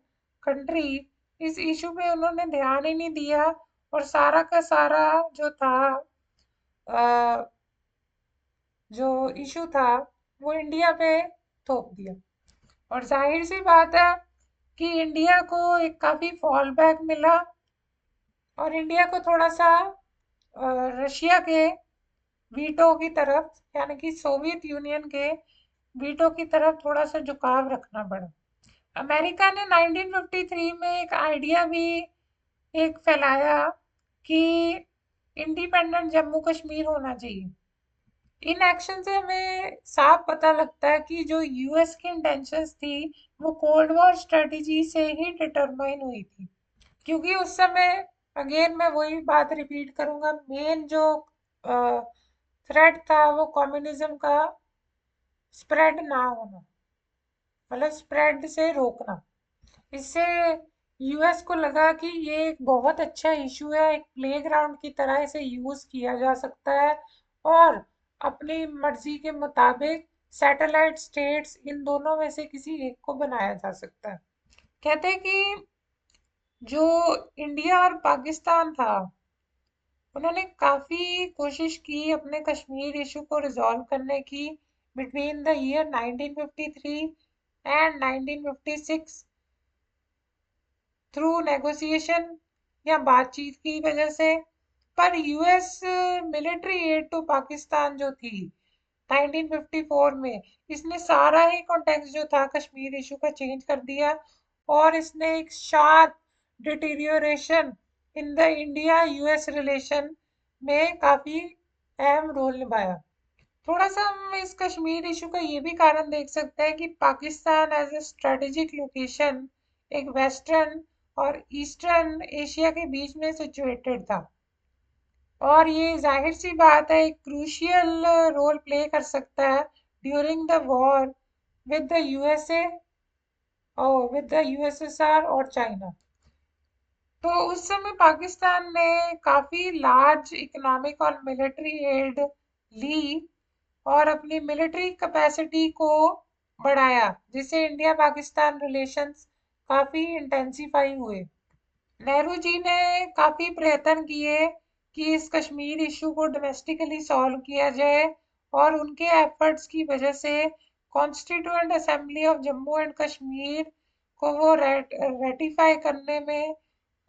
country, इस इशू पे उन्होंने ध्यान ही नहीं दिया, और सारा का सारा जो था जो इशू था वो इंडिया पे थोप दिया। और जाहिर सी बात है कि इंडिया को एक काफ़ी फॉल बैक मिला और इंडिया को थोड़ा सा रशिया के वीटो की तरफ, यानी कि सोवियत यूनियन के वीटो की तरफ थोड़ा सा झुकाव रखना पड़ा। अमेरिका ने 1953 में एक आइडिया भी एक फैलाया कि इंडिपेंडेंट जम्मू कश्मीर होना चाहिए। इन एक्शन से हमें साफ पता लगता है कि जो यूएस की इंटेंशंस थी वो कोल्ड वॉर स्ट्रेटजी से ही डिटरमाइन हुई थी, क्योंकि उस समय अगेन मैं वही बात रिपीट करूंगा, मेन जो थ्रेट था वो कम्युनिज्म का स्प्रेड ना होना, मतलब स्प्रेड से रोकना। इससे यूएस को लगा कि ये एक बहुत अच्छा इशू है, एक प्लेग्राउंड की तरह इसे यूज किया जा सकता है और अपनी मर्जी के मुताबिक सैटेलाइट स्टेट्स इन दोनों में से किसी एक को बनाया जा सकता है। कहते हैं कि जो इंडिया और पाकिस्तान था उन्होंने काफ़ी कोशिश की अपने कश्मीर इशू को रिजॉल्व करने की between the year 1953 and 1956 through negotiation या बातचीत की वजह से। पर US military aid to Pakistan जो थी 1954 में, इसने सारा ही कॉन्टेक्स्ट जो था कश्मीर इशू का चेंज कर दिया और इसने एक sharp deterioration in the India US relation में काफ़ी अहम रोल निभाया। थोड़ा सा हम इस कश्मीर इशू का ये भी कारण देख सकते हैं कि Pakistan as a strategic location एक वेस्टर्न और ईस्टर्न एशिया के बीच में सिचुएटेड था और ये जाहिर सी बात है एक क्रूशियल रोल प्ले कर सकता है during the war with the USA और विद द यूएसएसआर और चाइना। तो उस समय पाकिस्तान ने काफ़ी लार्ज इकोनॉमिक और मिलिट्री एड ली और अपनी मिलिट्री कैपेसिटी को बढ़ाया, जिससे इंडिया पाकिस्तान रिलेशंस काफ़ी इंटेंसिफाई हुए। नेहरू जी ने काफ़ी प्रयत्न किए कि इस कश्मीर इशू को डोमेस्टिकली सॉल्व किया जाए और उनके एफर्ट्स की वजह से constituent assembly of Jammu and Kashmir को वो रेटिफाई करने में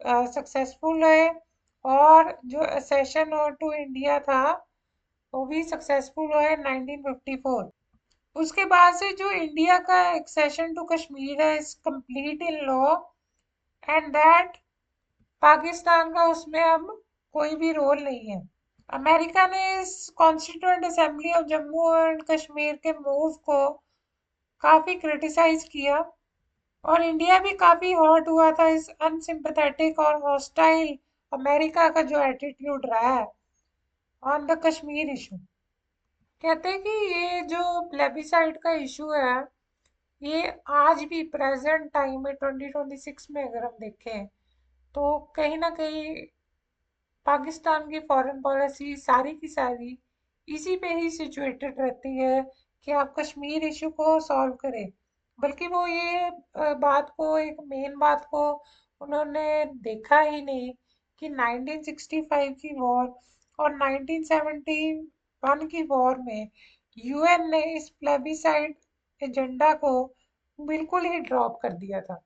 सक्सेसफुल है और जो असेशन और टू इंडिया था वो भी सक्सेसफुल हुआ है 1954। उसके बाद से जो इंडिया का एक्सेशन टू कश्मीर है is complete in law and that Pakistan का उसमें अब कोई भी रोल नहीं है। अमेरिका ने इस constituent assembly of Jammu and Kashmir के मूव को काफ़ी क्रिटिसाइज किया और इंडिया भी काफ़ी हर्ट हुआ था इस अनसिंपैथेटिक और हॉस्टाइल अमेरिका का जो एटीट्यूड रहा है ऑन द कश्मीर इशू। कहते हैं कि ये जो प्लेबिसाइड का इशू है ये आज भी प्रेजेंट टाइम में 2026 में अगर हम देखें तो कहीं ना कहीं पाकिस्तान की फॉरेन पॉलिसी सारी की सारी इसी पे ही सिचुएटेड रहती है कि आप कश्मीर इशू को सॉल्व करें। बल्कि वो ये बात को एक मेन बात को उन्होंने देखा ही नहीं कि 1965 की वॉर और 1971 की वॉर में यूएन ने इस प्लेबिसाइड एजेंडा को बिल्कुल ही ड्रॉप कर दिया था।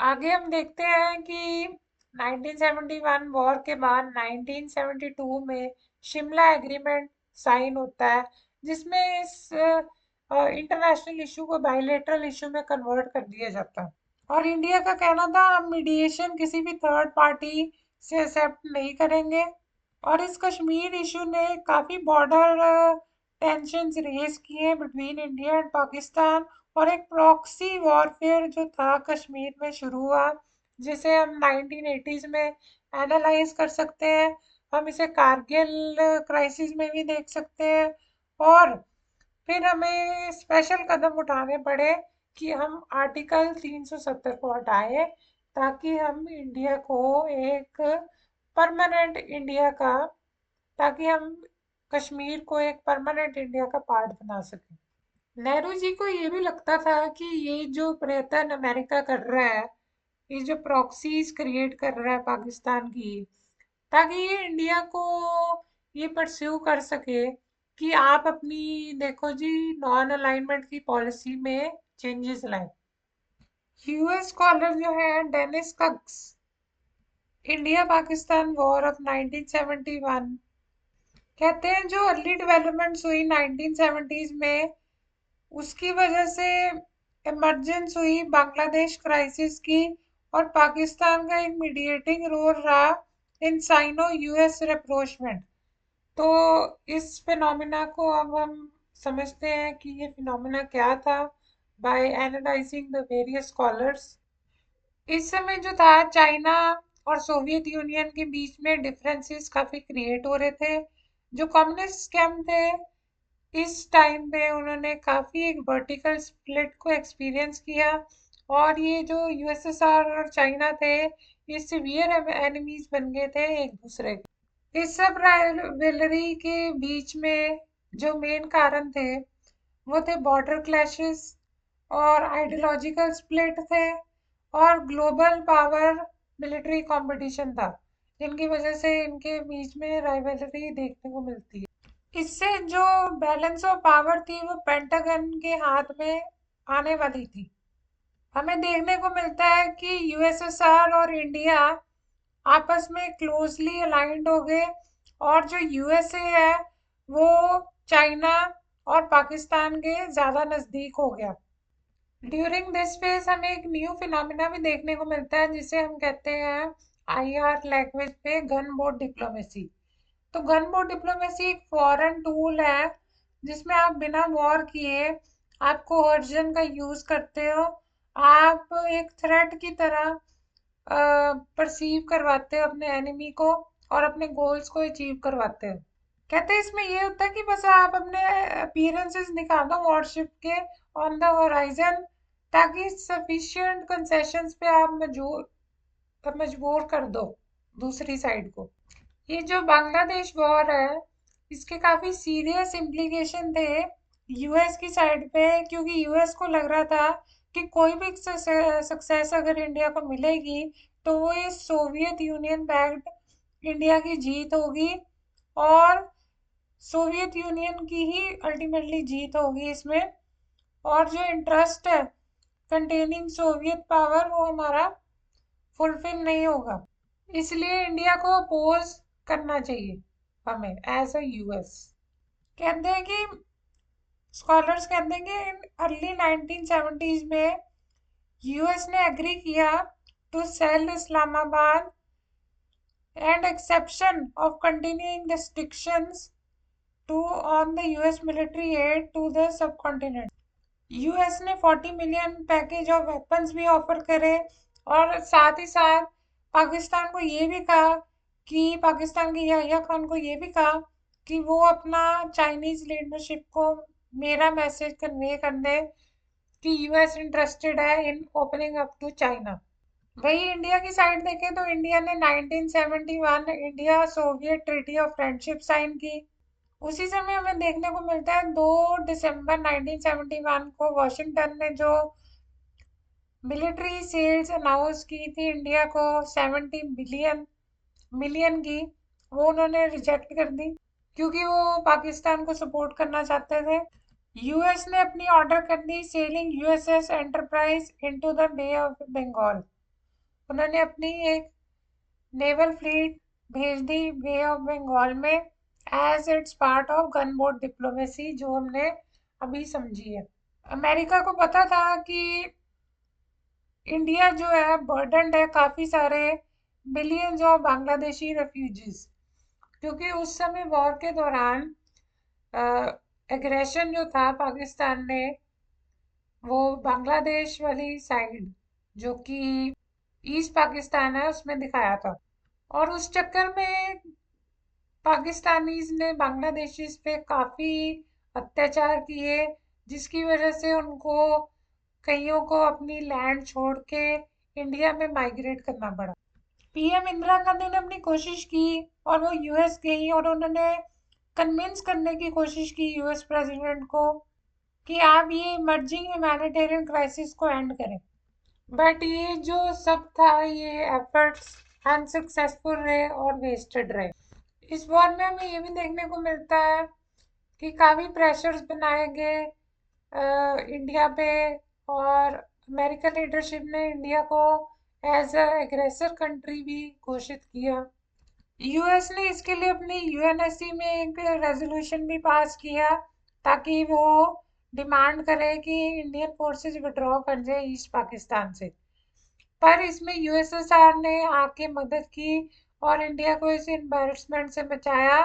आगे हम देखते हैं कि 1971 वॉर के बाद 1972 में शिमला एग्रीमेंट साइन होता है जिसमें इस इंटरनेशनल इशू को बायलैटरल इशू में कन्वर्ट कर दिया जाता है और इंडिया का कहना था हम मीडिएशन किसी भी थर्ड पार्टी से एक्सेप्ट नहीं करेंगे। और इस कश्मीर इशू ने काफ़ी बॉर्डर टेंशन्स रेज किए बिटवीन इंडिया एंड पाकिस्तान और एक प्रॉक्सी वॉरफेयर जो था कश्मीर में शुरू हुआ जिसे हम 1980s में एनालाइज कर सकते हैं। हम इसे कारगिल क्राइसिस में भी देख सकते हैं और फिर हमें स्पेशल कदम उठाने पड़े कि हम आर्टिकल 370 को हटाएं ताकि हम इंडिया को एक परमानेंट इंडिया का, ताकि हम कश्मीर को एक परमानेंट इंडिया का पार्ट बना सकें। नेहरू जी को ये भी लगता था कि ये जो प्रयत्न अमेरिका कर रहा है, ये जो प्रॉक्सीज क्रिएट कर रहा है पाकिस्तान की, ताकि ये इंडिया को ये परस्यू कर सके कि आप अपनी देखो जी नॉन अलाइनमेंट की पॉलिसी में चेंजेस लाए। यूएस स्कॉलर जो है Dennis Kux, India Pakistan war of 1971, कहते हैं जो अर्ली डेवलपमेंट्स हुई 1970s में उसकी वजह से इमरजेंस हुई बांग्लादेश क्राइसिस की, और पाकिस्तान का एक मीडिएटिंग रोल रहा इन साइनो यूएस रेप्रोचमेंट। तो इस फिनोमिना को अब हम समझते हैं कि ये फिनोमिना क्या था by analysing the various scholars. इस समय जो था चाइना और सोवियत यूनियन के बीच में डिफरेंसेस काफ़ी क्रिएट हो रहे थे। जो कम्युनिस्ट स्कैम थे इस टाइम पे उन्होंने काफ़ी एक वर्टिकल स्प्लिट को एक्सपीरियंस किया, और ये जो यूएसएसआर और चाइना थे ये सिवियर एनिमीज बन गए थे एक दूसरे के। इस सब राइवलरी के बीच में जो मेन कारण थे वो थे बॉर्डर क्लैशेस और आइडियोलॉजिकल स्प्लिट थे, और ग्लोबल पावर मिलिट्री कंपटीशन था, जिनकी वजह से इनके बीच में राइवलरी देखने को मिलती है। इससे जो बैलेंस ऑफ पावर थी वो पेंटागन के हाथ में आने वाली थी। हमें देखने को मिलता है कि यूएसएसआर और इंडिया आपस में क्लोजली अलाइंड हो गए, और जो यूएसए है वो चाइना और पाकिस्तान के ज़्यादा नज़दीक हो गया। ड्यूरिंग दिस फेज हमें एक न्यू फिनोमिना भी देखने को मिलता है जिसे हम कहते हैं आईआर लैंग्वेज पे गन बोट डिप्लोमेसी। तो गन बोट डिप्लोमेसी एक फॉरेन टूल है जिसमें आप बिना वॉर किए आप कोहर्जन का यूज करते हो। आप एक थ्रेट की तरह परसीव करवाते हो अपने एनिमी को और अपने गोल्स को अचीव करवाते हो। कहते हैं इसमें ये होता है कि बस आप अपने अपीयरेंसेस दिखा दो वॉरशिप के ऑन द होराइजन, ताकि सफिशिएंट कंसेशंस पे आप मजबूर कर दो दूसरी साइड को। ये जो बांग्लादेश वॉर है इसके काफी सीरियस इम्प्लीकेशन थे यूएस की साइड पे, क्योंकि यूएस को लग रहा था कि कोई भी सक्सेस अगर इंडिया को मिलेगी तो वो ये सोवियत यूनियन बैक्ड इंडिया की जीत होगी, और सोवियत यूनियन की ही अल्टीमेटली जीत होगी इसमें, और जो इंटरेस्ट है कंटेनिंग सोवियत पावर वो हमारा फुलफिल नहीं होगा। इसलिए इंडिया को अपोज करना चाहिए हमें एज अ यूएस। कहते हैं कि स्कॉलर्स कहते हैं कि इन अर्ली 1970s में यूएस ने एग्री किया to sell Islamabad and exception of continuing restrictions to on the US military aid to the subcontinent. US ने 40 मिलियन पैकेज ऑफ वेपन्स भी ऑफर करे, और साथ ही साथ पाकिस्तान को ये भी कहा कि पाकिस्तान के याह्या खान को ये भी कहा कि वो अपना चाइनीज लीडरशिप को मेरा मैसेज कन्वे कर दे कि यूएस इंटरेस्टेड है in opening up to China. वही इंडिया की साइड देखें तो इंडिया ने 1971 India Soviet treaty of friendship sign की। उसी समय हमें देखने को मिलता है 2 दिसंबर 1971 को वॉशिंगटन ने जो मिलिट्री सेल्स अनाउंस की थी इंडिया को 70 बिलियन मिलियन की, वो उन्होंने रिजेक्ट कर दी क्योंकि वो पाकिस्तान को सपोर्ट करना चाहते थे। यूएस ने अपनी ऑर्डर कर दी sailing USS Enterprise into the Bay of Bengal. उन्होंने अपनी एक नेवल फ्लीट भेज दी बे ऑफ बंगाल में as its part of gunboat diplomacy जो हमने अभी समझी है। अमेरिका को पता था कि इंडिया जो है बर्डनड है काफ़ी सारे बिलियंस ऑफ बांग्लादेशी रेफ्यूजीज, क्योंकि उस समय वॉर के दौरान एग्रेशन जो था पाकिस्तान ने वो बांग्लादेश वाली साइड जो कि ईस्ट पाकिस्तान है उसमें दिखाया था, और उस चक्कर में पाकिस्तानीज ने बांग्लादेशीज पे काफ़ी अत्याचार किए, जिसकी वजह से उनको कईयों को अपनी लैंड छोड़ के इंडिया में माइग्रेट करना पड़ा। पीएम इंदिरा गांधी ने अपनी कोशिश की और वो यूएस गई और उन्होंने कन्विंस करने की कोशिश की यूएस प्रेसिडेंट को कि आप ये इमर्जिंग ह्यूमैनिटेरियन क्राइसिस को एंड करें। बट ये जो सब था ये एफर्ट्स अनसक्सेसफुल रहे और वेस्टेड रहे। इस वॉर में हमें ये भी देखने को मिलता है कि काफ़ी प्रेशर्स बनाए गए इंडिया पे, और अमेरिकन लीडरशिप ने इंडिया को एज अ एग्रेसर कंट्री भी घोषित किया। यूएस ने इसके लिए अपनी यूएनएससी में एक रेजोल्यूशन भी पास किया ताकि वो डिमांड करे कि इंडियन फोर्सेस विड्रॉ कर जाए ईस्ट पाकिस्तान से। पर इसमें यूएसएसआर ने आके मदद की और इंडिया को इस एम्बैरसमेंट से बचाया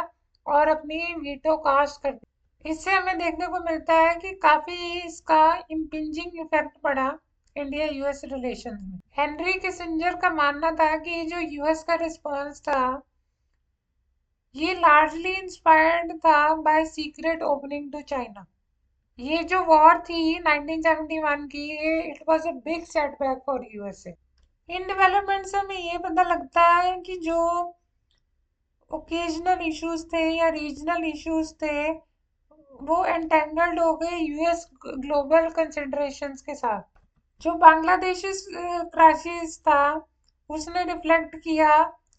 और अपनी वीटो कास्ट कर दी। इससे हमें देखने को मिलता है कि काफी इसका इम्पिंजिंग इफेक्ट पड़ा इंडिया यूएस रिलेशन में। हेनरी किसिंजर का मानना था कि जो यूएस का रिस्पॉन्स था ये लार्जली इंस्पायर्ड था by secret opening to China. ये जो वॉर थी 1971 की, ये it was a big setback for USA. इन डेवलपमेंट से हमें ये पता लगता है कि जो ओकेजनल इश्यूज थे या रीजनल इश्यूज थे वो एंटेंगल्ड हो गए यूएस ग्लोबल कंसिडरेशंस के साथ। जो बांग्लादेशी क्राइसिस था उसने रिफ्लेक्ट किया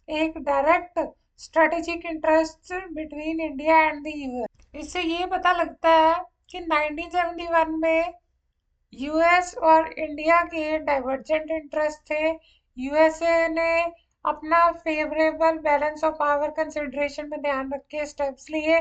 एक direct strategic interest between India and the US. इससे ये पता लगता है कि 1971 में यूएस और इंडिया के डाइवर्जेंट इंटरेस्ट थे। यूएसए ने अपना favourable balance of power consideration में ध्यान रख के स्टेप्स लिए,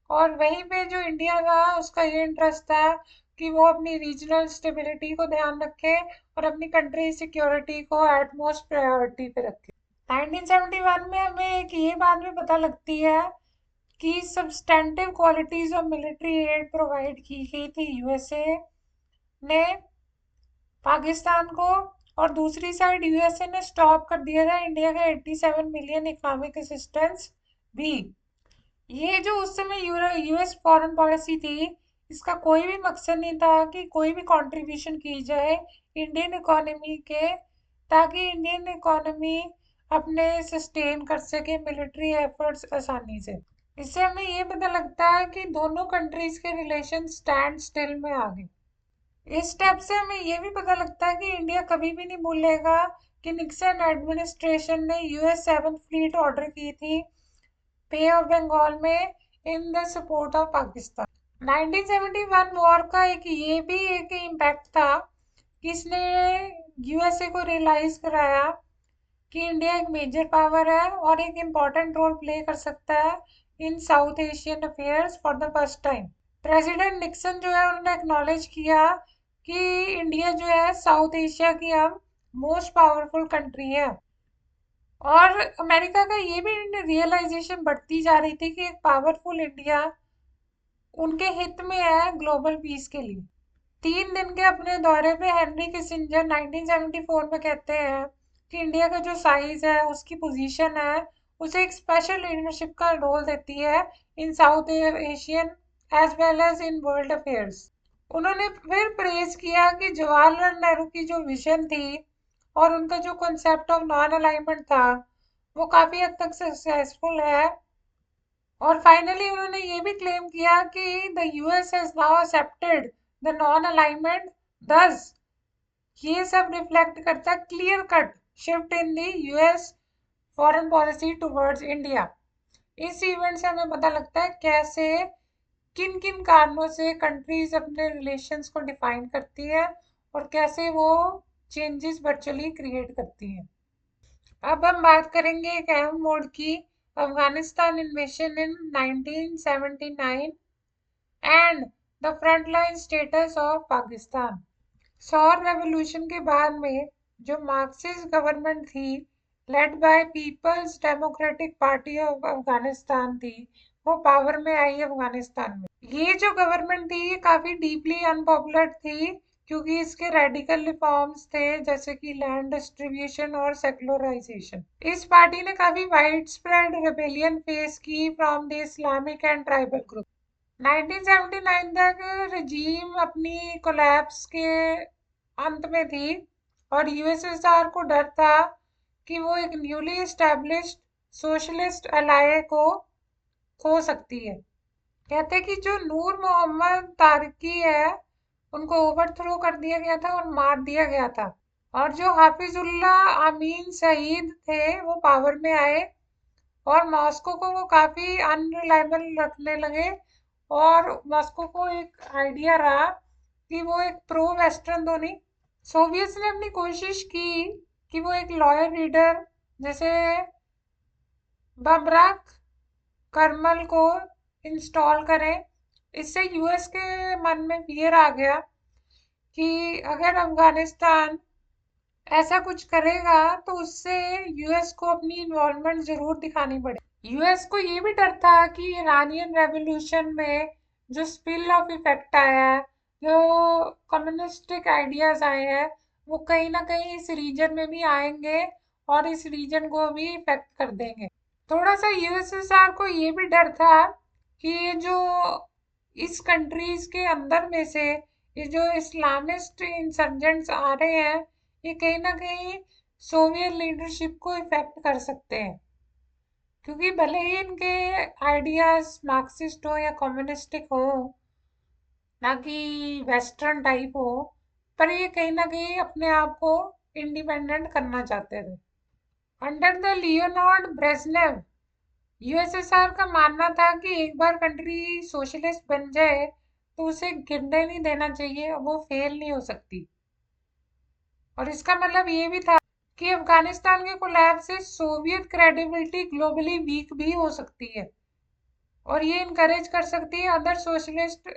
और वहीं पे जो इंडिया था उसका ये इंटरेस्ट था कि वो अपनी रीजनल स्टेबिलिटी को ध्यान रखे और अपनी कंट्री सिक्योरिटी को एटमोस्ट प्रायोरिटी पे रखे। 1971 में हमें एक ये बात भी पता लगती है कि substantive qualities of military aid provide की गई थी यूएसए ने पाकिस्तान को, और दूसरी साइड यूएसए ने स्टॉप कर दिया था इंडिया का 87 मिलियन इकोनॉमिक असिस्टेंस भी। ये जो उस समय यूएस फॉरेन पॉलिसी थी, इसका कोई भी मकसद नहीं था कि कोई भी कंट्रीब्यूशन की जाए इंडियन इकोनॉमी के, ताकि इंडियन इकोनॉमी अपने सस्टेन कर सके मिलिट्री एफर्ट्स आसानी से। इससे हमें ये पता लगता है कि दोनों कंट्रीज के रिलेशन स्टैंड स्टिल में आ गए। इस स्टेप से हमें ये भी पता लगता है कि इंडिया कभी भी नहीं भूलेगा कि निक्सन एडमिनिस्ट्रेशन ने यूएस 7th फ्लीट ऑर्डर की थी बे ऑफ बंगाल में in the support of Pakistan. 1971 war का एक ये भी एक इम्पैक्ट था कि इसने यूएसए को रियलाइज कराया कि इंडिया एक मेजर पावर है और एक इम्पॉर्टेंट रोल प्ले कर सकता है in South Asian affairs for the first time. President Nixon जो है उन्होंने एक्नॉलेज किया कि इंडिया जो है साउथ एशिया की अब मोस्ट पावरफुल कंट्री है, और अमेरिका का ये भी रियलाइजेशन बढ़ती जा रही थी कि एक पावरफुल इंडिया उनके हित में है ग्लोबल पीस के लिए। 3 दिन के अपने दौरे पे हेनरी किसिंजर 1974 में कहते हैं कि इंडिया का जो साइज है उसकी पोजीशन है उसे एक स्पेशल लीडरशिप का रोल देती है in South Asian as well as in world affairs. उन्होंने फिर प्रेज किया कि जवाहरलाल नेहरू की जो विजन थी और उनका जो कॉन्सेप्ट ऑफ नॉन अलाइनमेंट था वो काफी हद तक सक्सेसफुल है। और फाइनली उन्होंने ये भी क्लेम किया कि the US has now accepted the non alignment, दस ये सब रिफ्लेक्ट करता है clear cut shift in the US foreign policy towards India. इस इवेंट से हमें पता लगता है कैसे किन किन कारणों से कंट्रीज अपने रिलेशंस को डिफाइन करती है और कैसे वो चेंजेस वर्चुअली क्रिएट करती हैं। अब हम बात करेंगे एक अहम मोड़ की, Afghanistan invasion in 1979 and the frontline status of Pakistan. Saur revolution के बाद में जो मार्क्सिस्ट गवर्नमेंट थी led by People's Democratic Party of Afghanistan थी, वो पावर में आई अफगानिस्तान में। ये जो गवर्नमेंट थी ये काफी डीपली अनपॉपुलर थी क्योंकि इसके रेडिकल रिफॉर्म्स थे जैसे कि लैंड डिस्ट्रीब्यूशन और सेकुलराइजेशन। इस पार्टी ने काफी वाइड स्प्रेड रिबेलियन फेस की from the Islamic and tribal group. 1979 तक रजीम अपनी कोलैप्स के अंत में थी और यूएसएसआर को डर था कि वो एक न्यूली एस्टैब्लिश्ड सोशलिस्ट अलाय को खो सकती है। कहते कि जो नूर मोहम्मद तारकी है उनको ओवरथ्रो कर दिया गया था और मार दिया गया था, और जो हाफिजुल्ला अमीन सईद थे वो पावर में आए और मॉस्को को वो काफी अनरिलायबल रखने लगे और मॉस्को को एक आइडिया रहा कि वो एक प्रो वेस्टर्न तो नहीं। सोवियत्स ने अपनी कोशिश की कि वो एक लॉयल लीडर जैसे बबराक करमल को इंस्टॉल करें। इससे यूएस के मन में फियर आ गया कि अगर अफगानिस्तान ऐसा कुछ करेगा तो उससे यूएस को अपनी इन्वॉल्वमेंट जरूर दिखानी पड़ेगी। यूएस को ये भी डर था कि इरानियन रेवोल्यूशन में जो स्पिल ऑफ इफेक्ट आया है, जो कम्युनिस्टिक आइडियाज आए हैं, वो कहीं ना कहीं इस रीजन में भी आएंगे और इस रीजन को भी इफेक्ट कर देंगे। थोड़ा सा यूएसएसआर को ये भी डर था कि ये जो इस कंट्रीज के अंदर में से ये जो इस्लामिस्ट इंसर्जेंट्स आ रहे हैं, ये कहीं ना कहीं सोवियत लीडरशिप को इफेक्ट कर सकते हैं। क्योंकि भले ही इनके आइडियाज मार्क्सिस्ट हो या कम्युनिस्टिक हो, ना कि वेस्टर्न टाइप हो, पर ये कहीं ना कहीं अपने आप को इंडिपेंडेंट करना चाहते थे। Under the Leonard Brezhnev, USSR का मानना था कि एक बार कंट्री सोशलिस्ट बन जाए तो उसे गिरने नहीं देना चाहिए, वो फेल नहीं हो सकती। और इसका मतलब ये भी था कि अफगानिस्तान के कोलैप्स से सोवियत क्रेडिबिलिटी ग्लोबली वीक भी हो सकती है और ये इनकरेज कर सकती है अदर सोशलिस्ट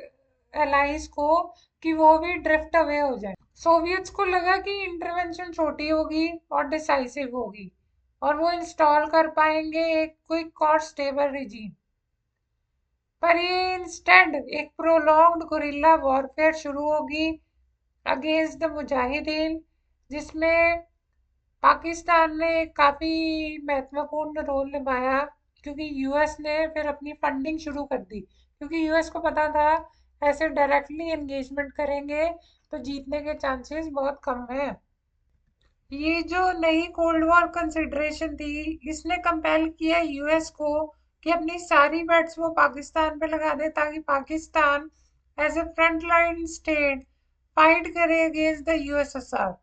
एलाइज को कि वो भी ड्रिफ्ट अवे हो जाए। सोवियत्स को लगा कि इंटरवेंशन छोटी होगी और डिसाइसिव होगी और वो इंस्टॉल कर पाएंगे एक क्विक और स्टेबल रिजीम। पर ये इंस्टेड एक प्रोलॉन्ग्ड गुरिल्ला वॉरफेयर शुरू होगी अगेंस्ट द मुजाहिदीन, जिसमें पाकिस्तान ने काफ़ी महत्वपूर्ण रोल निभाया क्योंकि यूएस ने फिर अपनी फंडिंग शुरू कर दी, क्योंकि यूएस को पता था ऐसे डायरेक्टली एंगेजमेंट करेंगे तो जीतने के चांसेस बहुत कम हैं। ये जो नई कोल्ड वॉर कंसिडरेशन थी, इसने कंपेल किया यूएस को कि अपनी सारी बेट्स वो पाकिस्तान पे लगा दे ताकि Pakistan as a front line state fight करे against the USSR.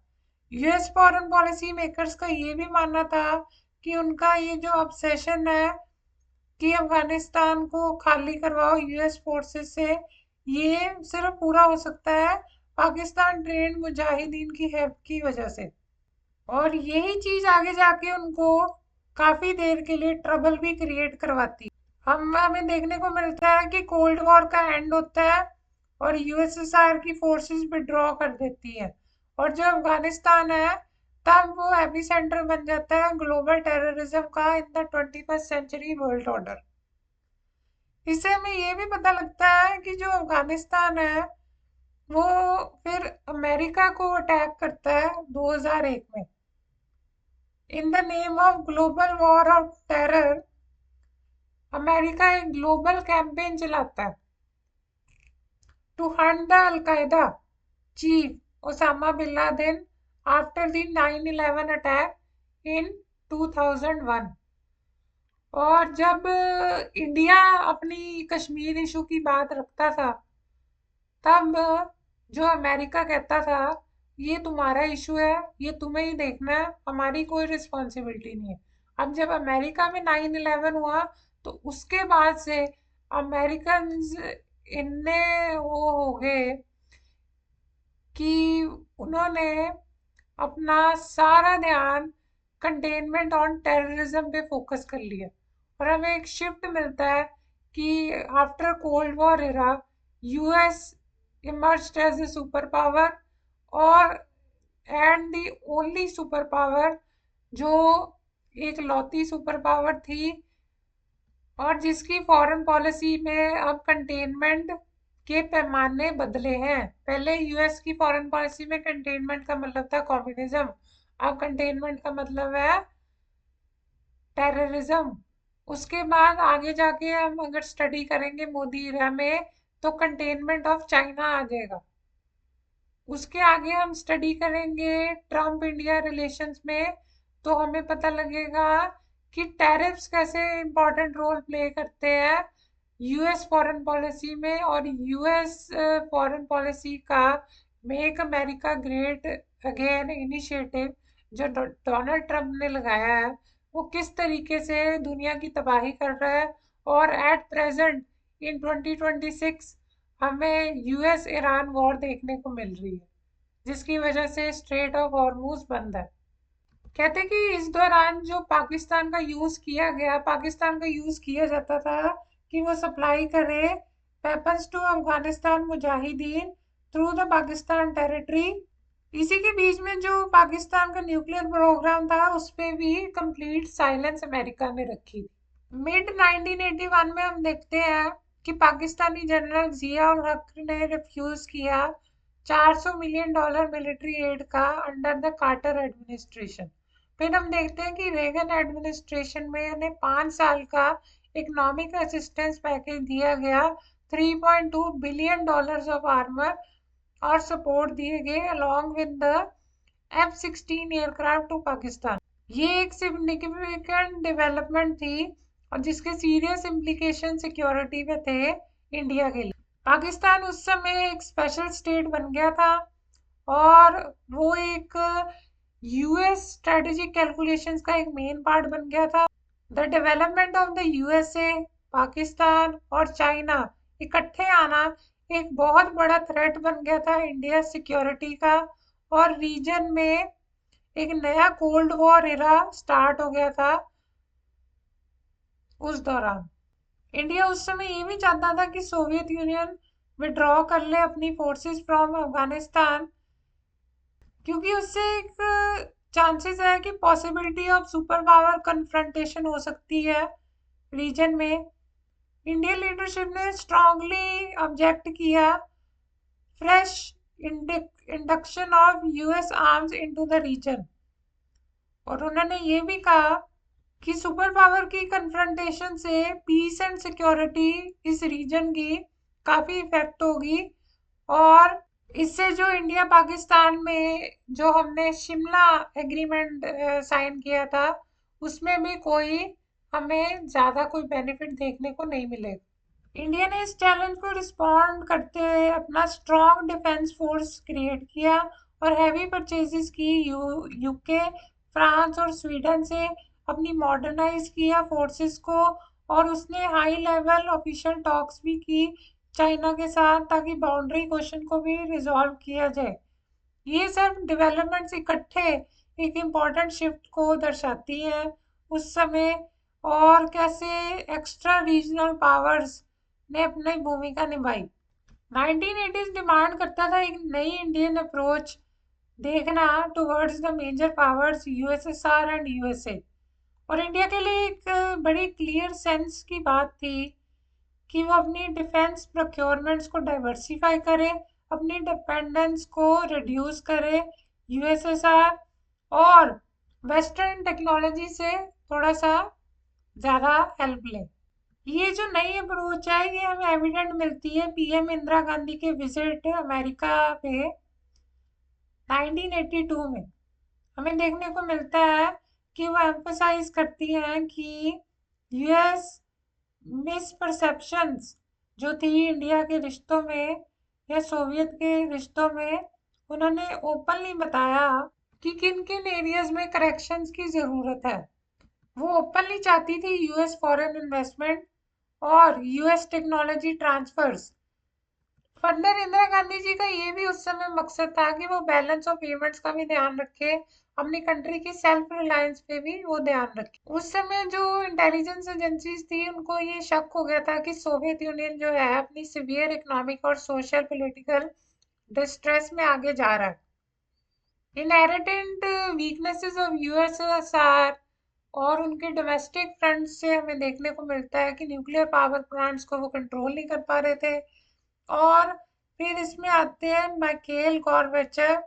US foreign policy makers का ये भी मानना था कि उनका ये जो ऑब्सेशन है कि अफगानिस्तान को खाली करवाओ यूएस फोर्सेस से, ये सिर्फ पूरा हो सकता है पाकिस्तान ट्रेंड मुजाहिदीन की हेल्प की वजह से। और यही चीज आगे जाके उनको काफी देर के लिए ट्रबल भी क्रिएट करवाती है। हमें देखने को मिलता है कि कोल्ड वॉर का एंड होता है और यूएसएसआर की फोर्सेस विड्रॉ कर देती है और जो अफगानिस्तान है तब वो एपी सेंटर बन जाता है ग्लोबल टेररिज्म का in the 21st century world order. इससे हमें ये भी पता लगता है कि जो अफगानिस्तान है वो फिर अमेरिका को अटैक करता है 2001 में। In the name of global war of terror, America एक ग्लोबल कैंपेन चलाता है to hunt the al Qaeda chief Osama bin Laden after the 9/11 attack in 2001। और जब इंडिया अपनी कश्मीर इशू की बात रखता था, तब जो अमेरिका कहता था ये तुम्हारा इशू है, ये तुम्हें ही देखना है, हमारी कोई रिस्पॉन्सिबिलिटी नहीं है। अब जब अमेरिका में 9/11 हुआ तो उसके बाद से अमेरिकन इतने वो हो गए कि उन्होंने अपना सारा ध्यान कंटेनमेंट ऑन टेररिज्म पे फोकस कर लिया और हमें एक शिफ्ट मिलता है कि after cold war era US emerged as a super power और and the only super power जो एक लौती सुपर पावर थी और जिसकी फॉरेन पॉलिसी में अब कंटेनमेंट के पैमाने बदले हैं। पहले यूएस की फॉरेन पॉलिसी में कंटेनमेंट का मतलब था कम्युनिज्म, अब कंटेनमेंट का मतलब है टेररिज्म। उसके बाद आगे जाके हम अगर स्टडी करेंगे मोदी इरा में तो कंटेनमेंट ऑफ चाइना आ जाएगा। उसके आगे हम स्टडी करेंगे ट्रम्प इंडिया रिलेशंस में तो हमें पता लगेगा कि टैरिफ्स कैसे इम्पोर्टेंट रोल प्ले करते हैं यूएस फॉरेन पॉलिसी में। और यूएस फॉरेन पॉलिसी का make America great again initiative जो डोनाल्ड ट्रंप ने लगाया है वो किस तरीके से दुनिया की तबाही कर रहा है और एट प्रेजेंट इन 2026 हमें यूएस ईरान वॉर देखने को मिल रही है, जिसकी वजह से स्ट्रेट ऑफ हॉर्मूज बंद है। कहते कि इस दौरान जो पाकिस्तान का यूज किया जाता था कि वो सप्लाई करे weapons to Afghanistan mujahideen through the Pakistan territory. इसी के बीच में जो पाकिस्तान का न्यूक्लियर प्रोग्राम था उस पे भी कंप्लीट साइलेंस अमेरिका ने रखी। मिड 1981 में हम देखते हैं कि पाकिस्तानी जनरल जिया उल हक ने रिफ्यूज किया $400 मिलियन मिलिट्री एड का अंडर द कार्टर एडमिनिस्ट्रेशन। फिर हम देखते हैं कि रेगन एडमिनिस्ट्रेशन में उन्हें 5 साल का इकोनॉमिक असिस्टेंस पैकेज दिया गया, $3.2 बिलियन ऑफ आर्मर और सपोर्ट दिए गए along with the F-16 aircraft to Pakistan. ये एक सिग्निफिकेंट डेवलपमेंट थी और जिसके सीरियस इम्प्लीकेशन सिक्योरिटी में थे इंडिया के लिए। पाकिस्तान उस समय एक स्पेशल स्टेट बन गया था और वो एक यूएस स्ट्रेटेजिक कैलकुलेशंस का एक मेन पार्ट बन गया था। The development of the USA, Pakistan और चाइना इकट्ठे आना एक बहुत बड़ा थ्रेट बन गया था इंडिया सिक्योरिटी का, और रीजन में एक नया कोल्ड वॉर एरा स्टार्ट हो गया था। उस दौरान इंडिया उस समय ये भी चाहता था कि सोवियत यूनियन विड्रॉ कर ले अपनी फोर्सेस फ्रॉम अफगानिस्तान, क्योंकि उससे एक चांसेस है कि possibility of super power confrontation हो सकती है रीजन में। इंडियन लीडरशिप ने स्ट्रांगली ऑब्जेक्ट किया fresh induction of US arms into the region, और उन्होंने ये भी कहा कि सुपर पावर की कन्फ्रंटेशन से पीस एंड सिक्योरिटी इस रीजन की काफ़ी इफेक्ट होगी, और इससे जो इंडिया पाकिस्तान में जो हमने शिमला एग्रीमेंट साइन किया था उसमें भी कोई हमें ज़्यादा कोई बेनिफिट देखने को नहीं मिलेगा। इंडिया ने इस चैलेंज को रिस्पॉन्ड करते हुए अपना स्ट्रॉन्ग डिफेंस फोर्स क्रिएट किया और हैवी परचेजेस की यूके, फ्रांस और स्वीडन से अपनी मॉडर्नाइज किया फोर्सेस को, और उसने हाई लेवल ऑफिशियल टॉक्स भी की चाइना के साथ ताकि बाउंड्री क्वेश्चन को भी रिजॉल्व किया जाए। ये सब डेवलपमेंट्स इकट्ठे एक इम्पॉर्टेंट शिफ्ट को दर्शाती है उस समय, और कैसे एक्स्ट्रा रीजनल पावर्स ने अपनी भूमिका निभाई। 1980s डिमांड करता था एक नई इंडियन अप्रोच देखना towards the major powers USSR and USA, और इंडिया के लिए एक बड़ी क्लियर सेंस की बात थी कि वो अपनी डिफेंस प्रोक्योरमेंट्स को डाइवर्सिफाई करे, अपनी डिपेंडेंस को रिड्यूस करे यूएसएसआर, और वेस्टर्न टेक्नोलॉजी से थोड़ा सा ज़्यादा हेल्प ले। ये जो नई अप्रोच है ये हमें एविडेंट मिलती है पीएम इंदिरा गांधी के विजिट अमेरिका पे 1982 में। हमें देखने को मिलता है कि वो एम्फसाइज करती हैं कि यूएस मिसपरसेप्शंस जो थी इंडिया के रिश्तों में या सोवियत के रिश्तों में, उन्होंने ओपनली बताया कि किन किन एरियाज में करेक्शंस की ज़रूरत है। वो ओपनली चाहती थी यूएस फॉरेन इन्वेस्टमेंट और US technology transfers. Further Indira Gandhi ji का ये भी उस समय मकसद था कि वो बैलेंस ऑफ पेमेंट्स का भी ध्यान रखे, अपनी कंट्री की सेल्फ रिलायंस पे भी वो ध्यान रखे। उस समय जो इंटेलिजेंस एजेंसीज थी उनको ये शक हो गया था कि सोवियत यूनियन जो है अपनी सीवियर इकोनॉमिक और सोशल पॉलिटिकल डिस्ट्रेस में आगे जा रहा है। इनहेरिटेंट वीकनेसेस ऑफ यूएसएसआर और उनके डोमेस्टिक फ्रंट से हमें देखने को मिलता है कि न्यूक्लियर पावर प्लांट्स को वो कंट्रोल नहीं कर पा रहे थे। और फिर इसमें आते हैं माइकेल गॉर्बेचेव,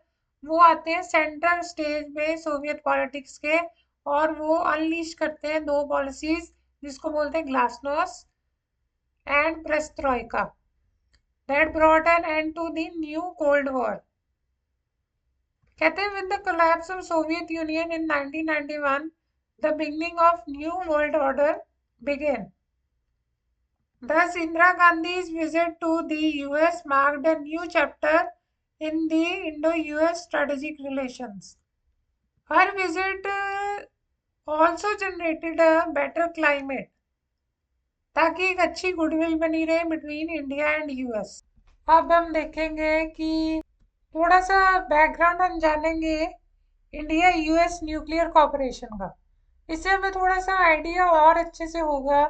वो आते हैं सेंटर स्टेज में सोवियत पॉलिटिक्स के, और वो अनलीश करते हैं दो पॉलिसीज जिसको बोलते हैं glasnost and perestroika, that brought an end to the new Cold War. कहते हैं with the collapse of Soviet Union in 1991 the beginning of new world order began. Thus, Indira Gandhi's visit to the US marked a new chapter in the Indo-US strategic relations. Her visit also generated a better climate ताकि एक अच्छी goodwill बनी रहे between India and US. अब हम देखेंगे कि थोड़ा सा बैकग्राउंड हम जानेंगे इंडिया यूएस न्यूक्लियर कॉपरेशन का। इससे हमें थोड़ा सा आइडिया और अच्छे से होगा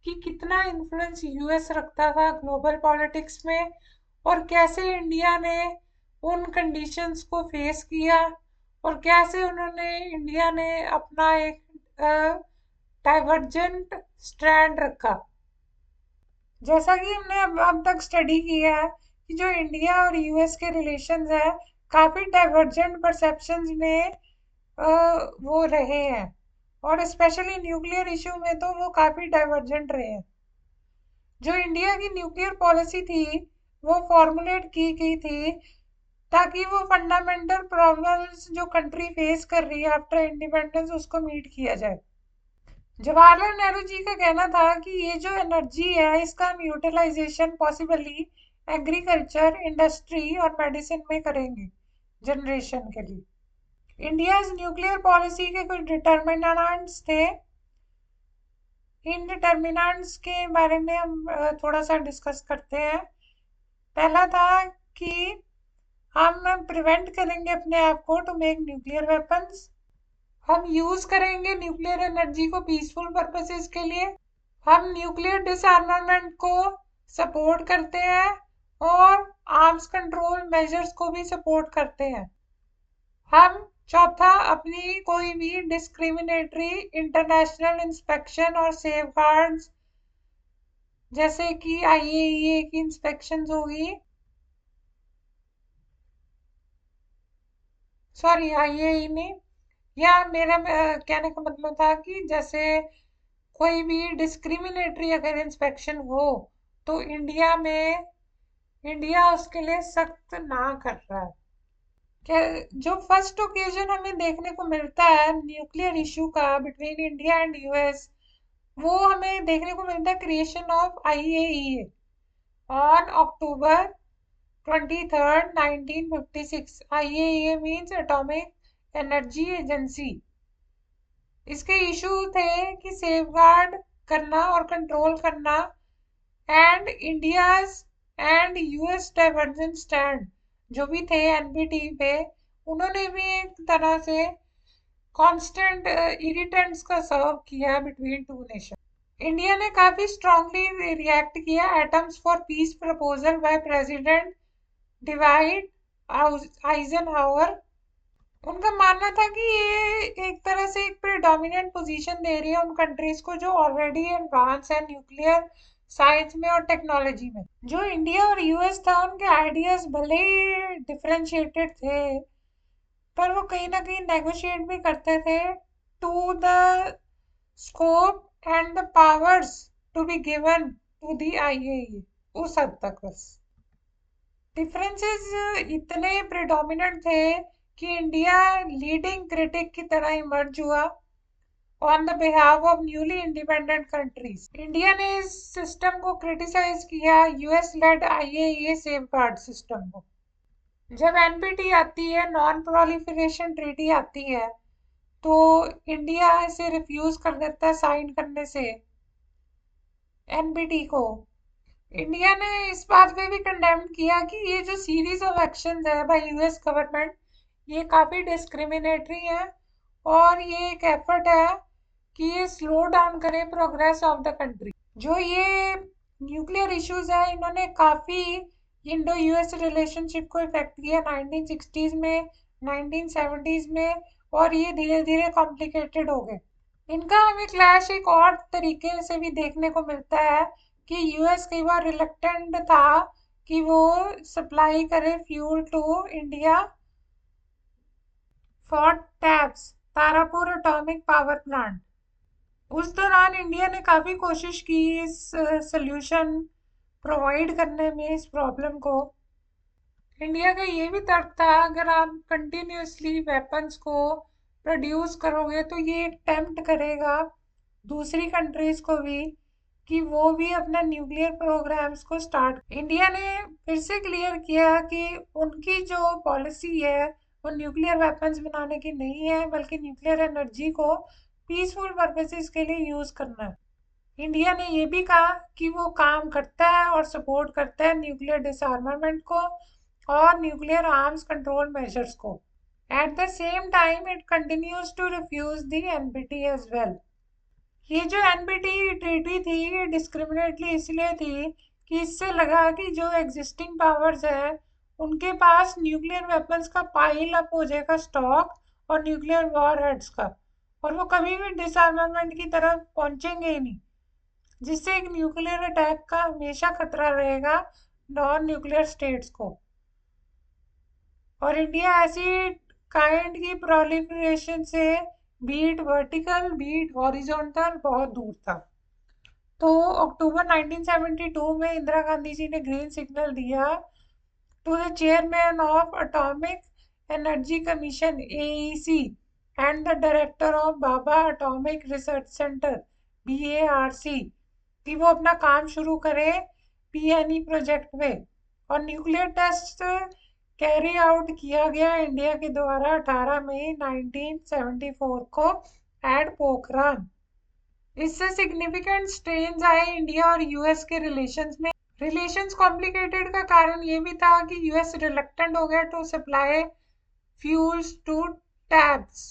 कि कितना इन्फ्लुएंस यूएस रखता था ग्लोबल पॉलिटिक्स में, और कैसे इंडिया ने उन कंडीशंस को फेस किया, और कैसे इंडिया ने अपना एक डाइवर्जेंट स्टैंड रखा। जैसा कि हमने अब तक स्टडी किया है कि जो इंडिया और यूएस के रिलेशंस है, काफ़ी डाइवर्जेंट परसेप्शंस में वो रहे हैं, और स्पेशली न्यूक्लियर इशू में तो वो काफ़ी डाइवर्जेंट रहे हैं। जो इंडिया की न्यूक्लियर पॉलिसी थी वो फॉर्मुलेट की गई थी ताकि वो फंडामेंटल प्रॉब्लम्स जो कंट्री फेस कर रही है आफ्टर इंडिपेंडेंस उसको मीट किया जाए। जवाहरलाल नेहरू जी का कहना था कि ये जो एनर्जी है इसका हम यूटिलाइजेशन पॉसिबली एग्रीकल्चर, इंडस्ट्री और मेडिसिन में करेंगे जनरेशन के लिए। इंडियाज न्यूक्लियर पॉलिसी के कुछ डिटर्मिनेंट्स थे। इन डिटर्मिनेंट्स के बारे में हम थोड़ा सा डिस्कस करते हैं। पहला था कि हम प्रिवेंट करेंगे अपने आप को टू मेक न्यूक्लियर वेपन्स। हम यूज करेंगे न्यूक्लियर एनर्जी को पीसफुल पर्पसेस के लिए। हम न्यूक्लियर डिसआर्मामेंट को सपोर्ट करते हैं और आर्म्स कंट्रोल मेजर्स को भी सपोर्ट करते हैं। हम चौथा, अपनी कोई भी डिस्क्रिमिनेटरी इंटरनेशनल इंस्पेक्शन और सेफगार्ड्स जैसे कि आईएईए की इंस्पेक्शंस होगी, सॉरी आईएई नहीं, या मेरा कहने का मतलब था कि जैसे कोई भी डिस्क्रिमिनेटरी अगर इंस्पेक्शन हो तो इंडिया उसके लिए सख्त ना कर रहा है। जो फर्स्ट ओकेजन हमें देखने को मिलता है न्यूक्लियर इशू का बिटवीन इंडिया एंड यूएस, वो हमें देखने को मिलता है creation of IAEA on October 23, 1956। IAEA means atomic energy agency. इसके इशू थे कि सेफगार्ड करना और कंट्रोल करना and India's and US divergent stand जो भी थे एनपीटी पे, उन्होंने भी एक तरह से कांस्टेंट इरिटेंट्स का सर्व किया बिटवीन टू नेशन। इंडिया ने काफी स्ट्रांगली रिएक्ट किया atoms for piece proposal by president divide Eisenhower. उनका मानना था कि ये एक तरह से एक प्रीडोमिनेंट पोजीशन दे रही है उन कंट्रीज को जो ऑलरेडी एडवांस है न्यूक्लियर साइंस में और टेक्नोलॉजी में। जो इंडिया और यूएस था उनके आइडियाज भले ही डिफरेंशिएटेड थे, पर वो कहीं ना कहीं नेगोशिएट भी करते थे to the scope and the powers to be given to the IAE, उस हद तक बस। डिफरेंसेस इतने प्रेडोमिनेंट थे कि इंडिया लीडिंग क्रिटिक की तरह इमर्ज हुआ on the behalf of newly independent countries. India ने इस सिस्टम को क्रिटिसाइज किया US led IAEA safeguard system को। जब एनपीटी आती है, नॉन प्रोलिफरेशन ट्रीटी आती है, तो इंडिया इसे रिफ्यूज कर देता है साइन करने से एनपीटी को। इंडिया ने इस बात पे भी कंडेम किया कि ये जो सीरीज ऑफ एक्शंस है बाय यूएस गवर्नमेंट, ये काफ़ी डिस्क्रिमिनेटरी है और ये एक एफर्ट है कि ये स्लो डाउन करे प्रोग्रेस ऑफ द कंट्री। जो ये न्यूक्लियर इश्यूज है इन्होंने काफ़ी इंडो यूएस रिलेशनशिप को इफेक्ट किया 1960s में, 1970s में, और ये धीरे धीरे कॉम्प्लिकेटेड हो गए। इनका हमें क्लैश एक और तरीके से भी देखने को मिलता है कि यूएस कई बार रिलक्टेंट था कि वो सप्लाई करे fuel to India for TAPS, Tarapur atomic power plant. उस दौरान इंडिया ने काफ़ी कोशिश की इस सल्यूशन प्रोवाइड करने में इस प्रॉब्लम को। इंडिया का ये भी तर्क था अगर आप कंटिन्यूसली वेपन्स को प्रोड्यूस करोगे तो ये टेम्प्ट करेगा दूसरी कंट्रीज को भी कि वो भी अपना न्यूक्लियर प्रोग्राम्स को स्टार्ट। इंडिया ने फिर से क्लियर किया कि उनकी जो पॉलिसी है वो न्यूक्लियर वेपन्स बनाने की नहीं है, बल्कि न्यूक्लियर एनर्जी को पीसफुल पर्पसेस के लिए यूज़ करना है। इंडिया ने ये भी कहा कि वो काम करता है और सपोर्ट करता है न्यूक्लियर डिसआर्मामेंट को और न्यूक्लियर आर्म्स कंट्रोल मेजर्स को। At the same time it continues to refuse the NPT as well. ये जो एनपीटी ट्रीटी थी ये डिस्क्रिमिनेटली इसलिए थी कि इससे लगा कि जो एग्जिस्टिंग पावर्स है उनके पास न्यूक्लियर वेपन्स का पाइल अप हो जाएगा स्टॉक और न्यूक्लियर वॉर हेड्स का, और वो कभी भी डिसआर्मामेंट की तरफ पहुंचेंगे ही नहीं, जिससे एक न्यूक्लियर अटैक का हमेशा खतरा रहेगा नॉन न्यूक्लियर स्टेट्स को। और इंडिया ऐसी काइंड की प्रोलिफरेशन से बीट वर्टिकल बीट हॉरिजॉन्टल बहुत दूर था। तो अक्टूबर 1972 में इंदिरा गांधी जी ने ग्रीन सिग्नल दिया to the chairman of atomic energy commission AEC and the director of Bhabha atomic research centre BARC कि वो अपना काम शुरू करे पीएनई प्रोजेक्ट में। और न्यूक्लियर टेस्ट कैरी आउट किया गया इंडिया के द्वारा 18 मई 1974 को एट पोखरान। इससे सिग्निफिकेंट स्ट्रेन्स आए इंडिया और यूएस के रिलेशंस में। रिलेशंस कॉम्प्लिकेटेड का कारण ये भी था कि यूएस रिलक्टेंट हो गया to supply fuels to TAPS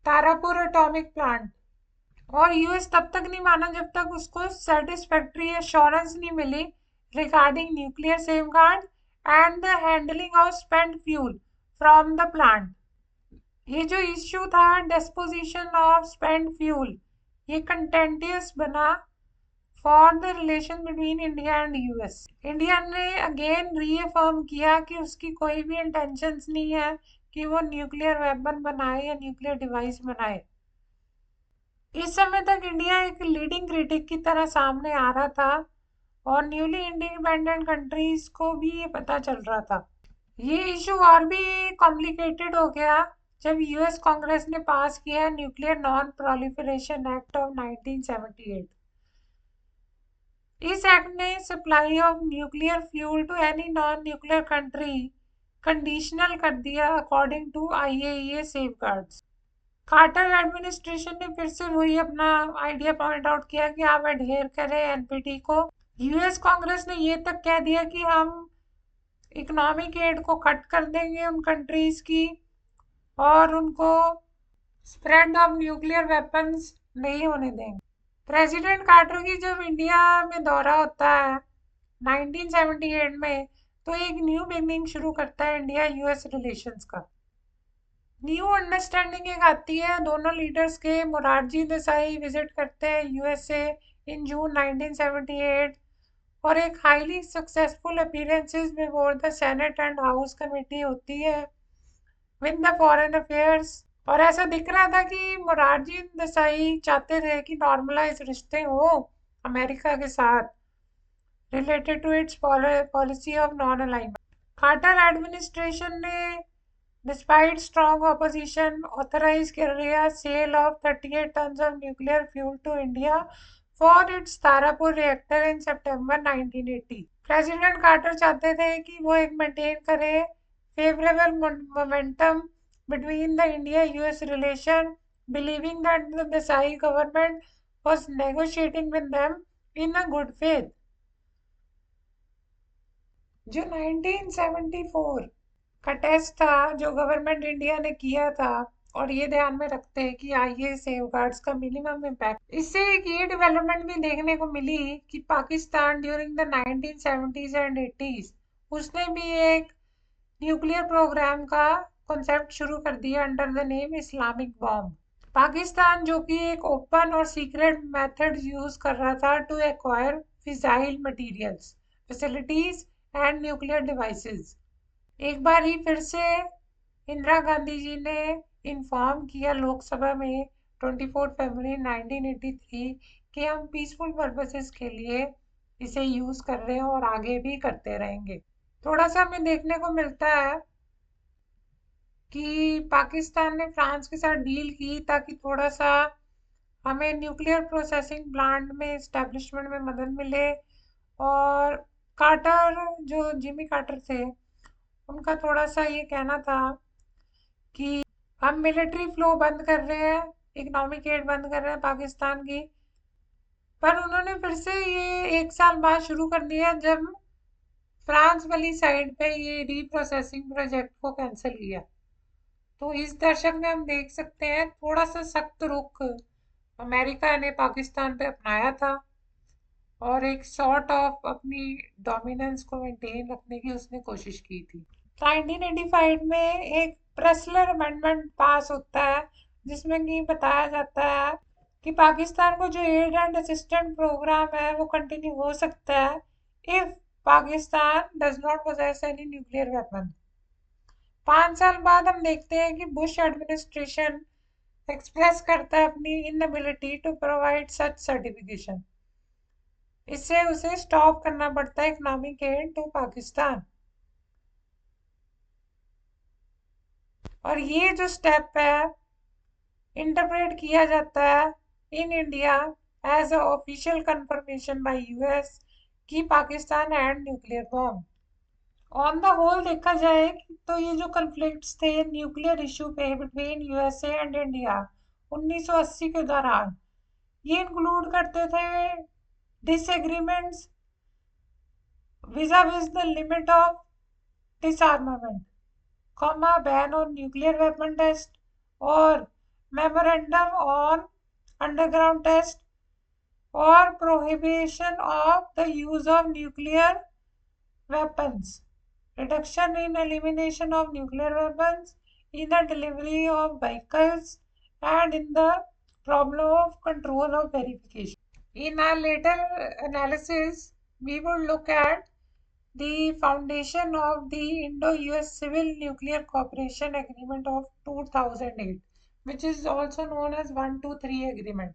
Tarapur atomic plant, और यूएस तब तक नहीं माना जब तक उसको सेटिस्फैक्ट्री एश्योरेंस नहीं मिली regarding nuclear safeguard and the handling of spent fuel from the plant. ये जो इश्यू था डिस्पोजिशन ऑफ स्पेंट फ्यूल ये कंटेंटियस बना for the relation between India and US. India ने अगेन रीअफर्म किया कि उसकी कोई भी इंटेंशंस नहीं है कि वो न्यूक्लियर वेपन बनाए या न्यूक्लियर डिवाइस बनाए। इस समय तक इंडिया एक लीडिंग क्रिटिक की तरह सामने आ रहा था और न्यूली इंडिपेंडेंट कंट्रीज को भी ये पता चल रहा था। ये इशू और भी कॉम्प्लिकेटेड हो गया जब यूएस कांग्रेस ने पास किया nuclear non proliferation act of 1978। इस एक्ट ने supply of nuclear fuel to any non nuclear country conditional कर दिया according to IAEA safeguards. Carter administration ने फिर से वही अपना आइडिया पॉइंट आउट किया कि आप एडहेयर करें एनपीटी को। यूएस कांग्रेस ने ये तक कह दिया कि हम इकोनॉमिक एड को कट कर देंगे उन कंट्रीज की और उनको स्प्रेड ऑफ न्यूक्लियर वेपन्स नहीं होने देंगे। प्रेसिडेंट कार्टर की जब इंडिया में दौरा होता है 1978 में तो एक न्यू बिगनिंग शुरू करता है इंडिया यूएस रिलेशंस का। न्यू अंडरस्टैंडिंग एक आती है दोनों लीडर्स के। मोरारजी देसाई विजिट करते हैं यूएसए इन जून 1978 और एक highly successful appearances before the senate and house committee होती है विद द फॉरेन अफेयर्स। और ऐसा दिख रहा था कि मोरारजी देसाई चाहते थे कि नॉर्मलाइज रिश्ते हो अमेरिका के साथ related to its policy of non alignment. Carter administration ने डिस्पाइट स्ट्रॉन्ग ऑपोजिशन ऑथराइज कर दिया sale of 38 tons of nuclear fuel to India for its Tarapur reactor in September 1980। President Carter चाहते थे कि वो एक मेंटेन करे favourable momentum between the India-US relation, believing that the Desai government was negotiating with them in a good faith. जो 1974 का test था जो गवर्नमेंट इंडिया ने किया था, और ये ध्यान में रखते हैं कि आईए सेफगार्ड्स का मिनिमम इम्पैक्ट, इससे एक ये डेवलपमेंट भी देखने को मिली कि Pakistan during the 1970s and 80s उसने भी एक न्यूक्लियर प्रोग्राम का कॉन्सेप्ट शुरू कर दिया under the name Islamic bomb. Pakistan जो कि एक ओपन और सीक्रेट मेथड यूज कर रहा था to acquire fissile materials facilities and nuclear devices. एक बार ही फिर से इंदिरा गांधी जी ने इन्फॉर्म किया लोकसभा में 24 फरवरी 1983 कि हम पीसफुल पर्पसेस के लिए इसे यूज कर रहे हैं और आगे भी करते रहेंगे। थोड़ा सा हमें देखने को मिलता है कि पाकिस्तान ने फ्रांस के साथ डील की ताकि थोड़ा सा हमें न्यूक्लियर प्रोसेसिंग प्लांट में इस्टेब्लिशमेंट में मदद मिले। और कार्टर जो जिमी कार्टर थे उनका थोड़ा सा ये कहना था कि हम मिलिट्री फ्लो बंद कर रहे हैं, इकोनॉमिक एड बंद कर रहे हैं पाकिस्तान की, पर उन्होंने फिर से ये 1 साल बाद शुरू कर दिया जब फ्रांस वाली साइड पे ये रीप्रोसेसिंग प्रोजेक्ट को कैंसिल किया। तो इस दशक में हम देख सकते हैं थोड़ा सा सख्त रुख अमेरिका ने पाकिस्तान पे अपनाया था और एक सॉर्ट ऑफ अपनी डोमिनेंस को मेंटेन रखने की उसने कोशिश की थी। 1985 में एक प्रेसलर अमेंडमेंट पास होता है जिसमें कि बताया जाता है कि पाकिस्तान को जो एड एंड असिस्टेंट प्रोग्राम है वो कंटिन्यू हो सकता है if Pakistan does not possess any nuclear weapon. 5 साल बाद हम देखते हैं कि बुश एडमिनिस्ट्रेशन एक्सप्रेस करता है अपनी inability to provide such certification. इससे उसे स्टॉप करना पड़ता है इकोनॉमिक एड टू पाकिस्तान। और ये जो स्टेप है इंटरप्रेट किया जाता है in India as a official confirmation by US कि Pakistan had nuclear bomb. On the whole देखा जाए तो ये जो कन्फ्लिक्ट्स थे न्यूक्लियर इशू पे बिटवीन यूएसए एंड इंडिया 1980 के दौरान, ये इंक्लूड करते थे disagreements vis-a-vis the limit of disarmament, ban on nuclear weapon test or memorandum on underground test or prohibition of the use of nuclear weapons, reduction in elimination of nuclear weapons in the delivery of vehicles and in the problem of control of verification. In our later analysis, we will look at the foundation of the Indo-US Civil Nuclear Cooperation Agreement of 2008, which is also known as 123 Agreement,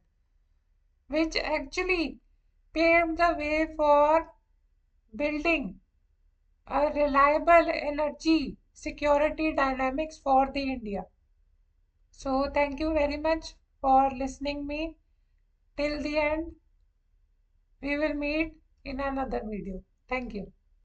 which actually paved the way for building a reliable energy security dynamics for the India. So thank you very much for listening me till the end. We will meet in another video. Thank you.